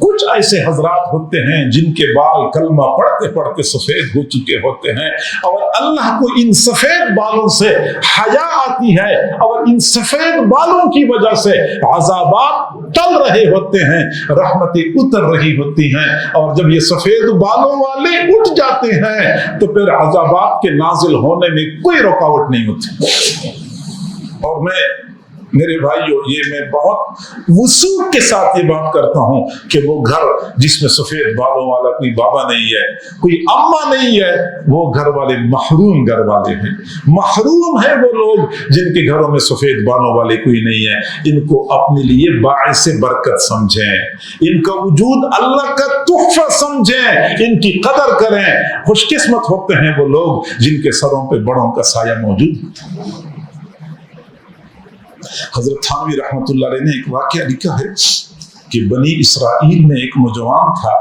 کچھ ایسے حضرات ہوتے ہیں جن کے بال کلمہ پڑھتے پڑھتے سفید ہو چکے ہوتے ہیں اور اللہ کو ان سفید بالوں سے حیا آتی ہے اور ان سفید بالوں کی وجہ سے عذابات ٹل رہے ہوتے ہیں، رحمتیں اتر رہی ہوتی ہیں، اور جب یہ سفید بالوں والے اٹھ جاتے ہیں تو پھر عذابات کے نازل ہونے میں کوئی رکاوٹ نہیں ہوتی۔ اور میرے بھائیو، یہ میں بہت وثوق کے ساتھ یہ بات کرتا ہوں کہ وہ گھر جس میں سفید بالوں والا کوئی بابا نہیں ہے، کوئی اماں نہیں ہے، وہ گھر والے محروم گھر والے ہیں، محروم ہیں وہ لوگ جن کے گھروں میں سفید بالوں والے کوئی نہیں ہے۔ ان کو اپنے لیے باعث برکت سمجھیں، ان کا وجود اللہ کا تحفہ سمجھیں، ان کی قدر کریں۔ خوش قسمت ہوتے ہیں وہ لوگ جن کے سروں پہ بڑوں کا سایہ موجود ہے۔ حضرت تھانوی رحمۃ اللہ علیہ نے ایک واقعہ لکھا ہے کہ بنی اسرائیل میں ایک نوجوان تھا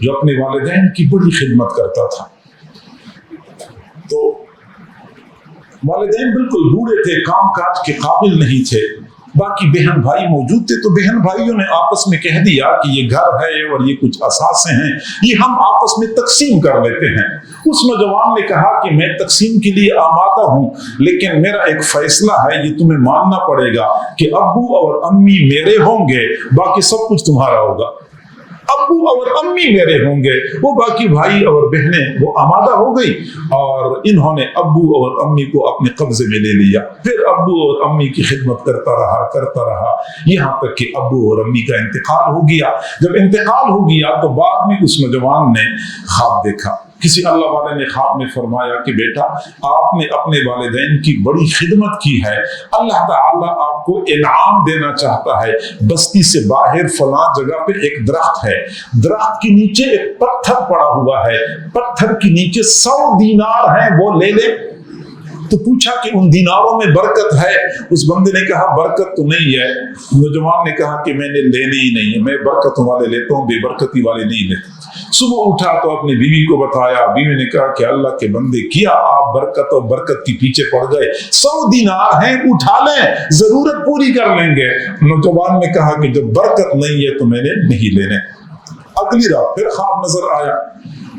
جو اپنے والدین کی بڑی خدمت کرتا تھا۔ تو والدین بالکل بوڑھے تھے، کام کاج کے قابل نہیں تھے، باقی بہن بھائی موجود تھے، تو بہن بھائیوں نے آپس میں کہہ دیا کہ یہ گھر ہے اور یہ کچھ اثاثے ہیں، یہ ہم آپس میں تقسیم کر لیتے ہیں۔ اس نوجوان نے کہا کہ میں تقسیم کے لیے آمادہ ہوں، لیکن میرا ایک فیصلہ ہے، یہ تمہیں ماننا پڑے گا کہ ابو اور امی میرے ہوں گے، باقی سب کچھ تمہارا ہوگا۔ ابو اور امی میرے ہوں گے، وہ باقی بھائی اور بہنیں وہ آمادہ ہو گئی، اور انہوں نے ابو اور امی کو اپنے قبضے میں لے لیا۔ پھر ابو اور امی کی خدمت کرتا رہا یہاں تک کہ ابو اور امی کا انتقال ہو گیا۔ جب انتقال ہو گیا تو بعد میں اس نوجوان نے خواب دیکھا۔ کسی اللہ والے نے خواب میں فرمایا کہ بیٹا، آپ نے اپنے والدین کی بڑی خدمت کی ہے، اللہ تعالیٰ آپ کو انعام دینا چاہتا ہے۔ بستی سے باہر فلاں جگہ پہ ایک درخت ہے، درخت کے نیچے ایک پتھر پڑا ہوا ہے، پتھر کے نیچے 100 دینار ہیں، وہ لے لے۔ تو پوچھا کہ ان دیناروں میں برکت ہے؟ اس بندے نے کہا برکت تو نہیں ہے۔ نوجوان نے کہا کہ میں نے لینے ہی نہیں ہے، میں برکتوں والے لیتا ہوں، بے برکتی والے نہیں لیتا۔ صبح اٹھا تو اپنی بیوی کو بتایا، بیوی نے کہا کہ اللہ کے بندے، کیا آپ برکت اور برکت کے پیچھے پڑ گئے، 100 دینار ہیں، اٹھا لیں، ضرورت پوری کر لیں گے۔ نوجوان نے کہا کہ جب برکت نہیں ہے تو میں نے نہیں لینے۔ اگلی رات پھر خواب نظر آیا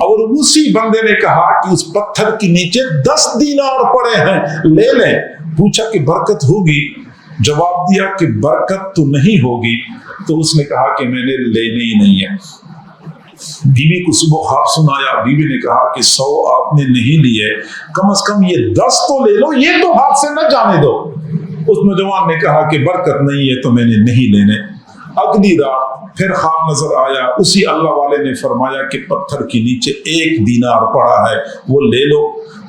اور اسی بندے نے کہا کہ اس پتھر کے نیچے 10 دینار پڑے ہیں، لے لیں۔ پوچھا کہ برکت ہوگی؟ جواب دیا کہ برکت تو نہیں ہوگی۔ تو اس نے کہا کہ میں نے لینے ہی نہیں ہے۔ بیوی کو صبح خواب سنایا، بیوی نے کہا کہ 100 آپ نے نہیں لیے، کم از کم یہ 10 تو لے لو، یہ تو ہاتھ سے نہ جانے دو۔ اس نوجوان نے کہا کہ برکت نہیں ہے تو میں نے نہیں لینے۔ اگلی رات پھر خواب نظر آیا، اسی اللہ والے نے فرمایا کہ پتھر کے نیچے 1 دینار پڑا ہے، وہ لے لو۔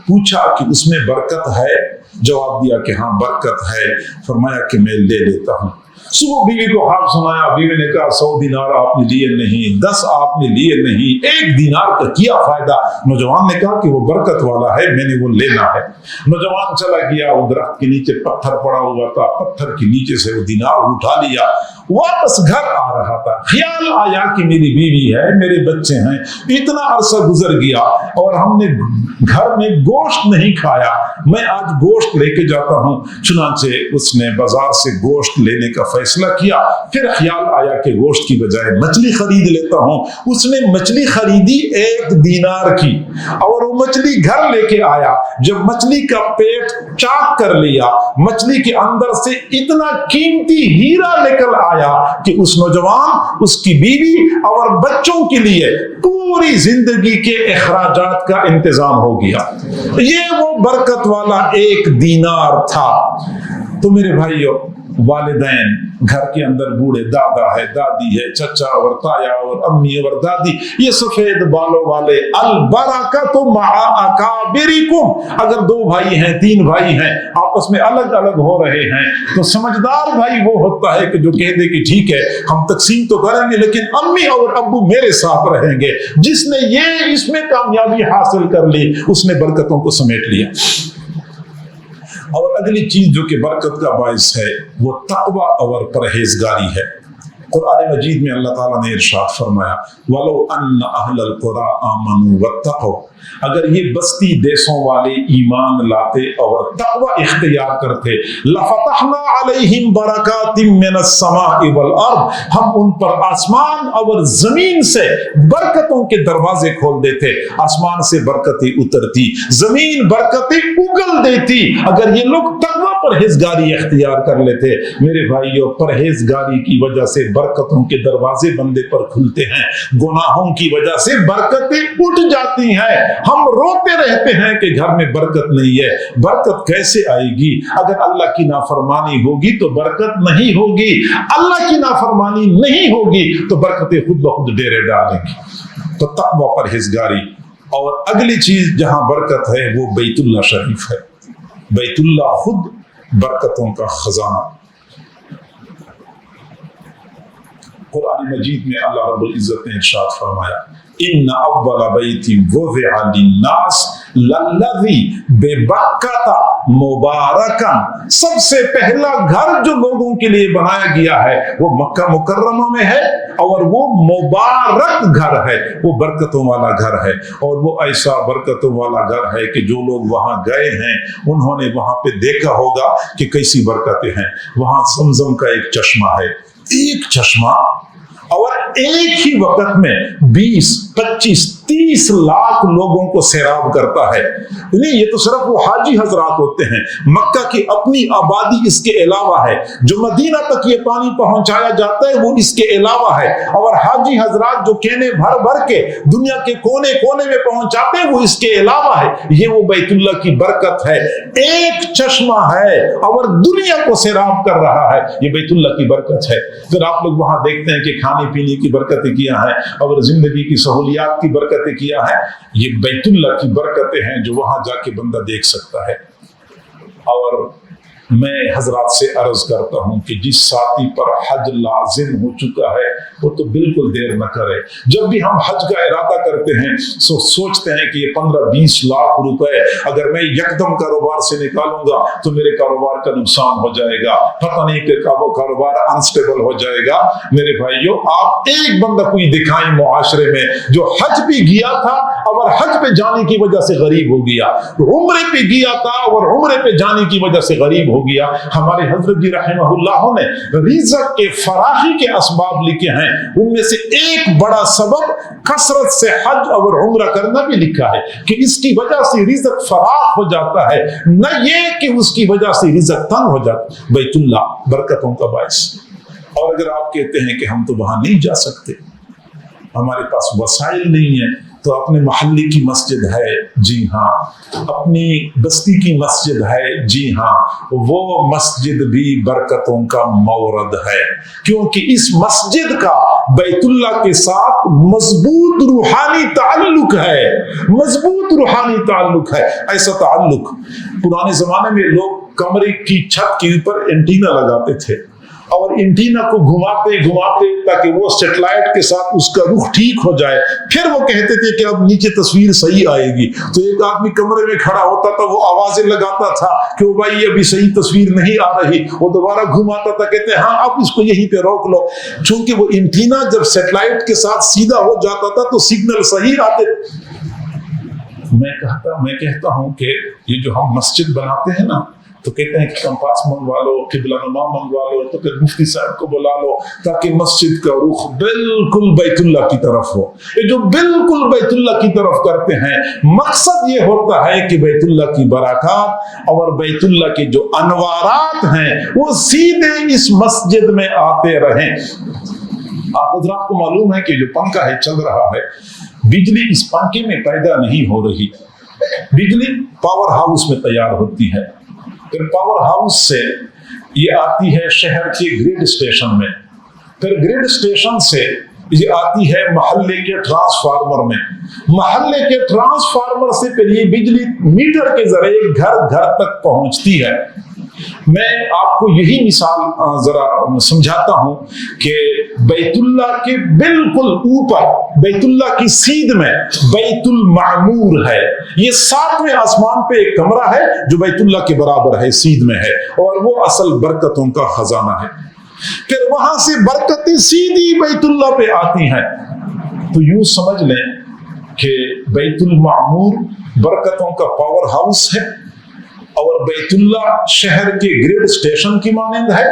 پوچھا کہ اس میں برکت ہے؟ جواب دیا کہ ہاں برکت ہے۔ فرمایا کہ میں لے لیتا ہوں۔ صبح بیوی کو خواب سنایا، بیوی نے کہا 100 دینار آپ نے لیے نہیں، 10 آپ نے لیے نہیں، 1 دینار کا کیا فائدہ؟ نوجوان نے کہا کہ وہ برکت والا ہے، میں نے وہ لینا ہے۔ نوجوان چلا گیا، وہ درخت کے نیچے پتھر پڑا ہوا تھا، پتھر کے نیچے سے وہ دینار اٹھا لیا، واپس گھر آ رہا تھا۔ خیال آیا کہ میری بیوی ہے، میرے بچے ہیں، اتنا عرصہ گزر گیا اور ہم نے گھر میں گوشت نہیں کھایا، میں آج گوشت لے کے جاتا ہوں۔ چنانچہ اس نے بازار سے گوشت لینے کا فیصلہ کیا۔ پھر خیال آیا کہ گوشت کی بجائے مچھلی خرید لیتا ہوں۔ اس نے مچھلی خریدی 1 دینار کی اور وہ مچھلی گھر لے کے آیا۔ جب مچھلی کا پیٹ چاک کر لیا، مچھلی کے اندر سے اتنا قیمتی ہیرا نکل آیا کہ اس نوجوان، اس کی بیوی اور بچوں کے لیے پوری زندگی کے اخراجات کا انتظام ہو گیا۔ یہ وہ برکت والا 1 دینار تھا۔ تو میرے بھائیو، والدین گھر کے اندر بوڑھے، دادا ہے، دادی ہے، چچا اور تایا اور امی اور دادی، یہ سفید بالوں والے، البرکۃ مع اکابرکم۔ اگر 2 بھائی ہیں، 3 بھائی ہیں، آپس میں الگ الگ ہو رہے ہیں، تو سمجھدار بھائی وہ ہوتا ہے کہ جو کہہ دے کہ ٹھیک ہے ہم تقسیم تو کریں گے لیکن امی اور ابو میرے ساتھ رہیں گے۔ جس نے یہ اس میں کامیابی حاصل کر لی، اس نے برکتوں کو سمیٹ لیا۔ اور اگلی چیز جو کہ برکت کا باعث ہے وہ تقوی اور پرہیزگاری ہے۔ قرآن مجید میں اللہ تعالیٰ نے ارشاد فرمایا وَلَوْ أَنَّ أَهْلَ الْقُرَىٰ آمَنُوا وَاتَّقَوْا، اگر یہ بستی دیسوں والے ایمان لاتے اور تقوی اختیار کرتے لَفَتَحْنَا عَلَيْهِمْ بَرَكَاتٍ مِّنَ السَّمَاءِ وَالْأَرْضِ، ہم ان پر آسمان اور زمین سے برکتوں کے دروازے کھول دیتے، آسمان سے برکتیں اترتی، زمین برکتیں اگل دیتی اگر یہ لوگ تقوی پرہیزگاری اختیار کر لیتے۔ میرے بھائیو، پرہیزگاری کی وجہ سے برکتوں کے دروازے بندے پر کھلتے ہیں، گناہوں کی وجہ سے برکتیں اٹھ جاتی ہیں۔ ہم روتے رہتے ہیں کہ گھر میں برکت نہیں ہے۔ برکت کیسے آئے گی؟ اگر اللہ کی نافرمانی ہوگی تو برکت نہیں ہوگی، اللہ کی نافرمانی نہیں ہوگی تو برکتیں خود بخود ڈیرے ڈالیں گی۔ تو تقوی پرہیزگاری، اور اگلی چیز جہاں برکت ہے وہ بیت اللہ شریف ہے۔ بیت اللہ خود برکتوں کا خزانہ۔ قرآن مجید میں اللہ رب العزت نے ارشاد فرمایا ان اول بیت وضع للناس للذی ببکۃ مبارکا، سب سے پہلا گھر جو لوگوں کے لیے بنایا گیا ہے وہ مکہ مکرمہ میں ہے، اور وہ مبارک گھر ہے، وہ برکتوں والا گھر ہے، اور وہ ایسا برکتوں والا گھر ہے کہ جو لوگ وہاں گئے ہیں انہوں نے وہاں پہ دیکھا ہوگا کہ کیسی برکتیں ہیں۔ وہاں زمزم کا ایک چشمہ ہے، ایک چشمہ، اور ایک ہی وقت میں 20، 25، 30 لاکھ لوگوں کو سیراب کرتا ہے۔ نہیں، یہ تو صرف وہ حاجی حضرات ہوتے ہیں، مکہ کی اپنی آبادی اس کے علاوہ ہے، جو مدینہ تک یہ پانی پہنچایا جاتا ہے وہ اس کے علاوہ ہے، اور حاجی حضرات جو کینے بھر بھر کے دنیا کے کونے کونے میں پہنچاتے ہیں وہ اس کے علاوہ ہے۔ یہ وہ بیت اللہ کی برکت ہے، ایک چشمہ ہے اور دنیا کو سیراب کر رہا ہے، یہ بیت اللہ کی برکت ہے۔ پھر آپ لوگ وہاں دیکھتے ہیں کہ کھانے پینے کی برکتیں کیا ہیں اور زندگی کی سہولیات کی برکتیں کیا ہیں، یہ بیت اللہ کی برکتیں ہیں جو وہاں جا کے بندہ دیکھ سکتا ہے۔ اور میں حضرات سے عرض کرتا ہوں کہ جس ساتھی پر حج لازم ہو چکا ہے وہ تو بالکل دیر نہ کرے۔ جب بھی ہم حج کا ارادہ کرتے ہیں سوچتے ہیں کہ یہ 15-20 لاکھ روپے اگر میں یکدم کاروبار سے نکالوں گا تو میرے کاروبار کا نقصان ہو جائے گا، پتہ نہیں کہ کاروبار انسٹیبل ہو جائے گا۔ میرے بھائیو، آپ ایک بندہ کوئی دکھائیں معاشرے میں جو حج پہ گیا تھا اور حج پہ جانے کی وجہ سے غریب ہو گیا، عمرے پہ گیا تھا اور عمرے پہ جانے کی وجہ سے غریب ہو گیا۔ ہمارے حضرت جی رحمہ اللہ نے رزق کے فراخی کے اسباب لکھے ہیں، ان میں سے ایک بڑا سبب کثرت سے حج اور عمرہ کرنا بھی لکھا ہے کہ اس کی وجہ سے رزق فراخ ہو جاتا ہے، نہ یہ کہ اس کی وجہ سے رزق تنگ ہو جاتا ہے۔ بیت اللہ برکتوں کا باعث۔ اور اگر آپ کہتے ہیں کہ ہم تو وہاں نہیں جا سکتے، ہمارے پاس وسائل نہیں ہیں، تو اپنے محلے کی مسجد ہے، جی ہاں، اپنی بستی کی مسجد ہے، جی ہاں، وہ مسجد بھی برکتوں کا مورد ہے، کیونکہ اس مسجد کا بیت اللہ کے ساتھ مضبوط روحانی تعلق ہے، مضبوط روحانی تعلق ہے۔ ایسا تعلق پرانے زمانے میں لوگ کمرے کی چھت کے اوپر اینٹینا لگاتے تھے اور اینٹینا کو گھماتے گھماتے تاکہ وہ سیٹلائٹ کے ساتھ اس کا رخ ٹھیک ہو جائے، پھر وہ کہتے تھے کہ اب نیچے تصویر صحیح آئے گی، تو ایک آدمی کمرے میں کھڑا ہوتا تھا، وہ آوازیں لگاتا تھا کہ وہ بھائی ابھی صحیح تصویر نہیں آ رہی، وہ دوبارہ گھماتا تھا، کہتے ہاں اب اس کو یہیں پہ روک لو، چونکہ وہ اینٹینا جب سیٹلائٹ کے ساتھ سیدھا ہو جاتا تھا تو سگنل صحیح آتے۔ میں کہتا ہوں کہ یہ جو ہم مسجد بناتے ہیں نا، تو کہتے ہیں کہ کمپاس منگوا لو، قبلہ نما منگوا لو، تو پھر مفتی صاحب کو بلا لو تاکہ مسجد کا رخ بالکل بیت اللہ کی طرف ہو۔ یہ جو بالکل بیت اللہ کی طرف کرتے ہیں، مقصد یہ ہوتا ہے کہ بیت اللہ کی برکات اور بیت اللہ کے جو انوارات ہیں وہ سیدھے اس مسجد میں آتے رہیں۔ آپ حضرات کو معلوم ہے کہ جو پنکھا ہے چل رہا ہے، بجلی اس پنکھے میں پیدا نہیں ہو رہی، بجلی پاور ہاؤس میں تیار ہوتی ہے، پھر پاور ہاؤس سے یہ آتی ہے شہر کے گریڈ اسٹیشن میں، پھر گریڈ اسٹیشن سے یہ آتی ہے محلے کے ٹرانسفارمر میں، محلے کے ٹرانسفارمر سے پھر یہ بجلی میٹر کے ذریعے گھر گھر تک پہنچتی ہے۔ میں آپ کو یہی مثال ذرا سمجھاتا ہوں کہ بیت اللہ کے بالکل اوپر، بیت اللہ کی سیدھ میں بیت المعمور ہے، یہ 7ویں آسمان پہ ایک کمرہ ہے جو بیت اللہ کے برابر ہے، سیدھ میں ہے، اور وہ اصل برکتوں کا خزانہ ہے۔ پھر وہاں سے برکتیں سیدھی بیت اللہ پہ آتی ہیں. تو یوں سمجھ لیں کہ بیت المعمور برکتوں کا پاور ہاؤس ہے اور بیت اللہ شہر کے گریڈ اسٹیشن کی مانند ہے.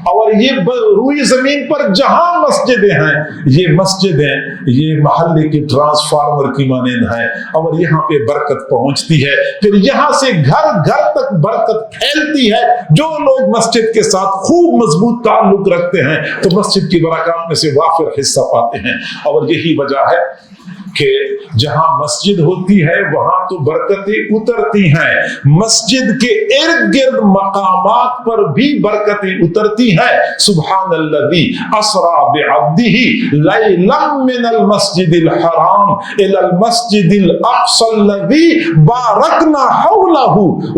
اور یہ روئی زمین پر جہاں مسجدیں ہیں یہ مسجدیں یہ محلے کے ٹرانسفارمر کی مانند ہیں اور یہاں پہ برکت پہنچتی ہے. پھر یہاں سے گھر گھر تک برکت پھیلتی ہے. جو لوگ مسجد کے ساتھ خوب مضبوط تعلق رکھتے ہیں تو مسجد کی برکات میں سے وافر حصہ پاتے ہیں. اور یہی وجہ ہے کہ جہاں مسجد ہوتی ہے وہاں تو برکتیں اترتی ہیں. مسجد کے ارد گرد مقامات پر بھی برکتیں اترتی ہیں. سبحان الذی اسری بعبدہ لیلا من المسجد الحرام الی المسجد الاقصی الذی بارکنا حولہ.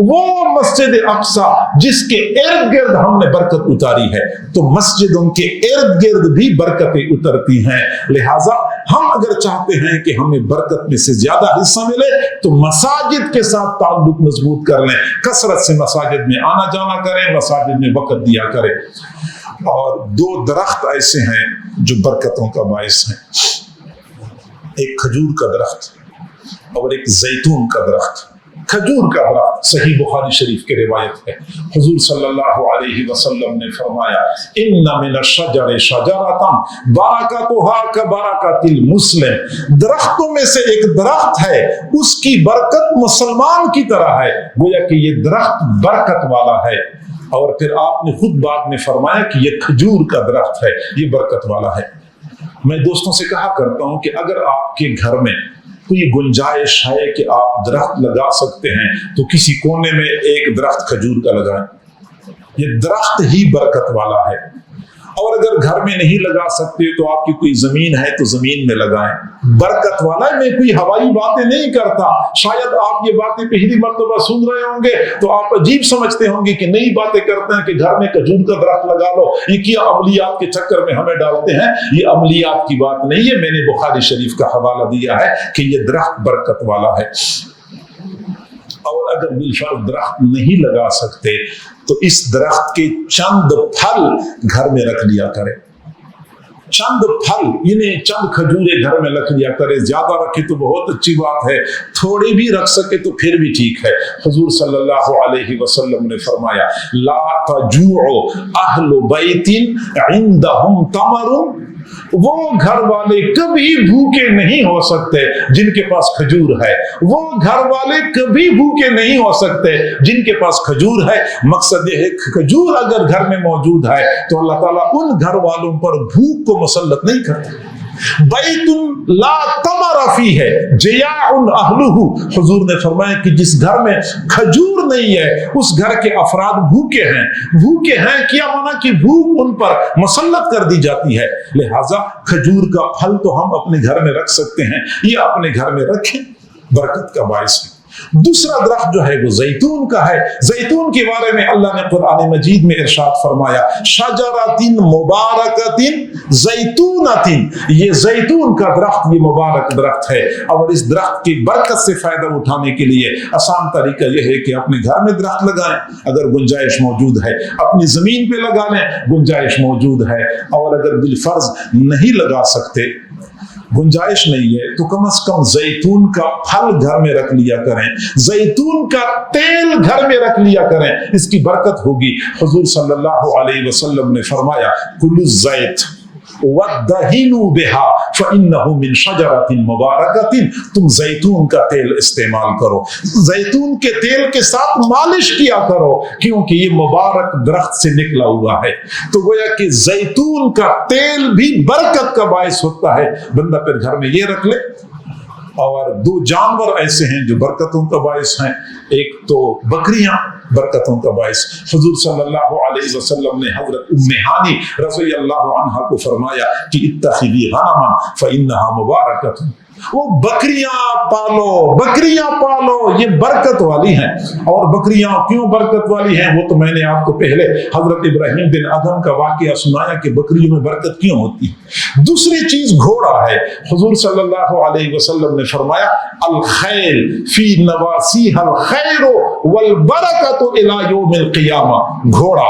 وہ مسجد اقصی جس کے ارد گرد ہم نے برکت اتاری ہے. تو مسجدوں کے ارد گرد بھی برکتیں اترتی ہیں. لہذا ہم اگر چاہتے ہیں کہ ہمیں برکت میں سے زیادہ حصہ ملے تو مساجد کے ساتھ تعلق مضبوط کر لیں. کثرت سے مساجد میں آنا جانا کریں, مساجد میں وقت دیا کریں. اور 2 درخت ایسے ہیں جو برکتوں کا باعث ہیں. ایک کھجور کا درخت اور ایک زیتون کا درخت. کھجور کا درخت صحیح بخاری شریف کی روایت ہے. حضور صلی اللہ علیہ وسلم نے فرمایا ان من الشجر شجرۃ برکتها کبرکۃ المسلم. درختوں میں سے ایک درخت ہے اس کی برکت مسلمان کی طرح ہے. گویا کہ یہ درخت برکت والا ہے. اور پھر آپ نے خود بعد میں فرمایا کہ یہ کھجور کا درخت ہے, یہ برکت والا ہے. میں دوستوں سے کہا کرتا ہوں کہ اگر آپ کے گھر میں کوئی گنجائش ہے کہ آپ درخت لگا سکتے ہیں تو کسی کونے میں ایک درخت کھجور کا لگائیں. یہ درخت ہی برکت والا ہے. اور اگر گھر میں نہیں لگا سکتے تو آپ کی کوئی زمین ہے تو زمین میں لگائیں. برکت والا ہے. میں کوئی ہوائی باتیں نہیں کرتا. شاید آپ یہ باتیں پہلی مرتبہ سن رہے ہوں گے تو آپ عجیب سمجھتے ہوں گے کہ نئی باتیں کرتے ہیں کہ گھر میں کھجور کا درخت لگا لو. یہ کیا عملیات کے چکر میں ہمیں ڈالتے ہیں. یہ عملیات کی بات نہیں ہے. میں نے بخاری شریف کا حوالہ دیا ہے کہ یہ درخت برکت والا ہے. اور اگر بالفرض درخت نہیں لگا سکتے تو اس درخت کے چند پھل گھر میں رکھ لیا کرے. چند پھل یعنی چند کھجورے گھر میں رکھ لیا کرے. زیادہ رکھے تو بہت اچھی بات ہے, تھوڑے بھی رکھ سکے تو پھر بھی ٹھیک ہے. حضور صلی اللہ علیہ وسلم نے فرمایا لا تجوع اہل بیت عندہم تمر. وہ گھر والے کبھی بھوکے نہیں ہو سکتے جن کے پاس کھجور ہے. وہ گھر والے کبھی بھوکے نہیں ہو سکتے جن کے پاس کھجور ہے. مقصد یہ ہے کھجور اگر گھر میں موجود ہے تو اللہ تعالیٰ ان گھر والوں پر بھوک کو مسلط نہیں کرتے. بیت لا تمر فیہ جیاع اہلہ. حضور نے فرمایا کہ جس گھر میں کھجور نہیں ہے اس گھر کے افراد بھوکے ہیں. بھوکے ہیں کیا مانا کہ بھوک ان پر مسلط کر دی جاتی ہے. لہذا کھجور کا پھل تو ہم اپنے گھر میں رکھ سکتے ہیں. یہ اپنے گھر میں رکھیں, برکت کا باعث ہے. دوسرا درخت جو ہے وہ زیتون کا ہے. زیتون کے بارے میں اللہ نے قرآن مجید میں ارشاد فرمایا شجرۃ مبارکۃ زیتونۃ. یہ زیتون کا درخت یہ مبارک درخت ہے. اور اس درخت کی برکت سے فائدہ اٹھانے کے لیے آسان طریقہ یہ ہے کہ اپنے گھر میں درخت لگائیں اگر گنجائش موجود ہے. اپنی زمین پہ لگا لیں گنجائش موجود ہے. اور اگر بالفرض نہیں لگا سکتے, گنجائش نہیں ہے, تو کم از کم زیتون کا پھل گھر میں رکھ لیا کریں. زیتون کا تیل گھر میں رکھ لیا کریں, اس کی برکت ہوگی. حضور صلی اللہ علیہ وسلم نے فرمایا کلوا الزیت وادہنوا بہا فإنہ من شجرۃ مبارکۃ. تم زیتون کا تیل استعمال کرو, زیتون کے تیل کے ساتھ مالش کیا کرو کیونکہ یہ مبارک درخت سے نکلا ہوا ہے. تو گویا کہ زیتون کا تیل بھی برکت کا باعث ہوتا ہے. بندہ پھر گھر میں یہ رکھ لے. اور 2 جانور ایسے ہیں جو برکتوں کا باعث ہیں. ایک تو بکریاں برکتوں کا باعث. حضور صلی اللہ علیہ وسلم نے حضرت ام ہانی رضی اللہ عنہا کو فرمایا کہ اتخذی غنما فإنها مبارکۃ. وہ بکریاں پالو, بکریاں پالو, یہ برکت والی ہیں. اور بکریاں کیوں برکت والی ہیں وہ تو میں نے آپ کو پہلے حضرت ابراہیم بن ادم کا واقعہ سنایا کہ بکریوں میں برکت کیوں ہوتی ہے. دوسری چیز گھوڑا ہے. حضور صلی اللہ علیہ وسلم نے فرمایا الخیل فی نواسیہا الخیر والبرکۃ الی یوم القیامہ. گھوڑا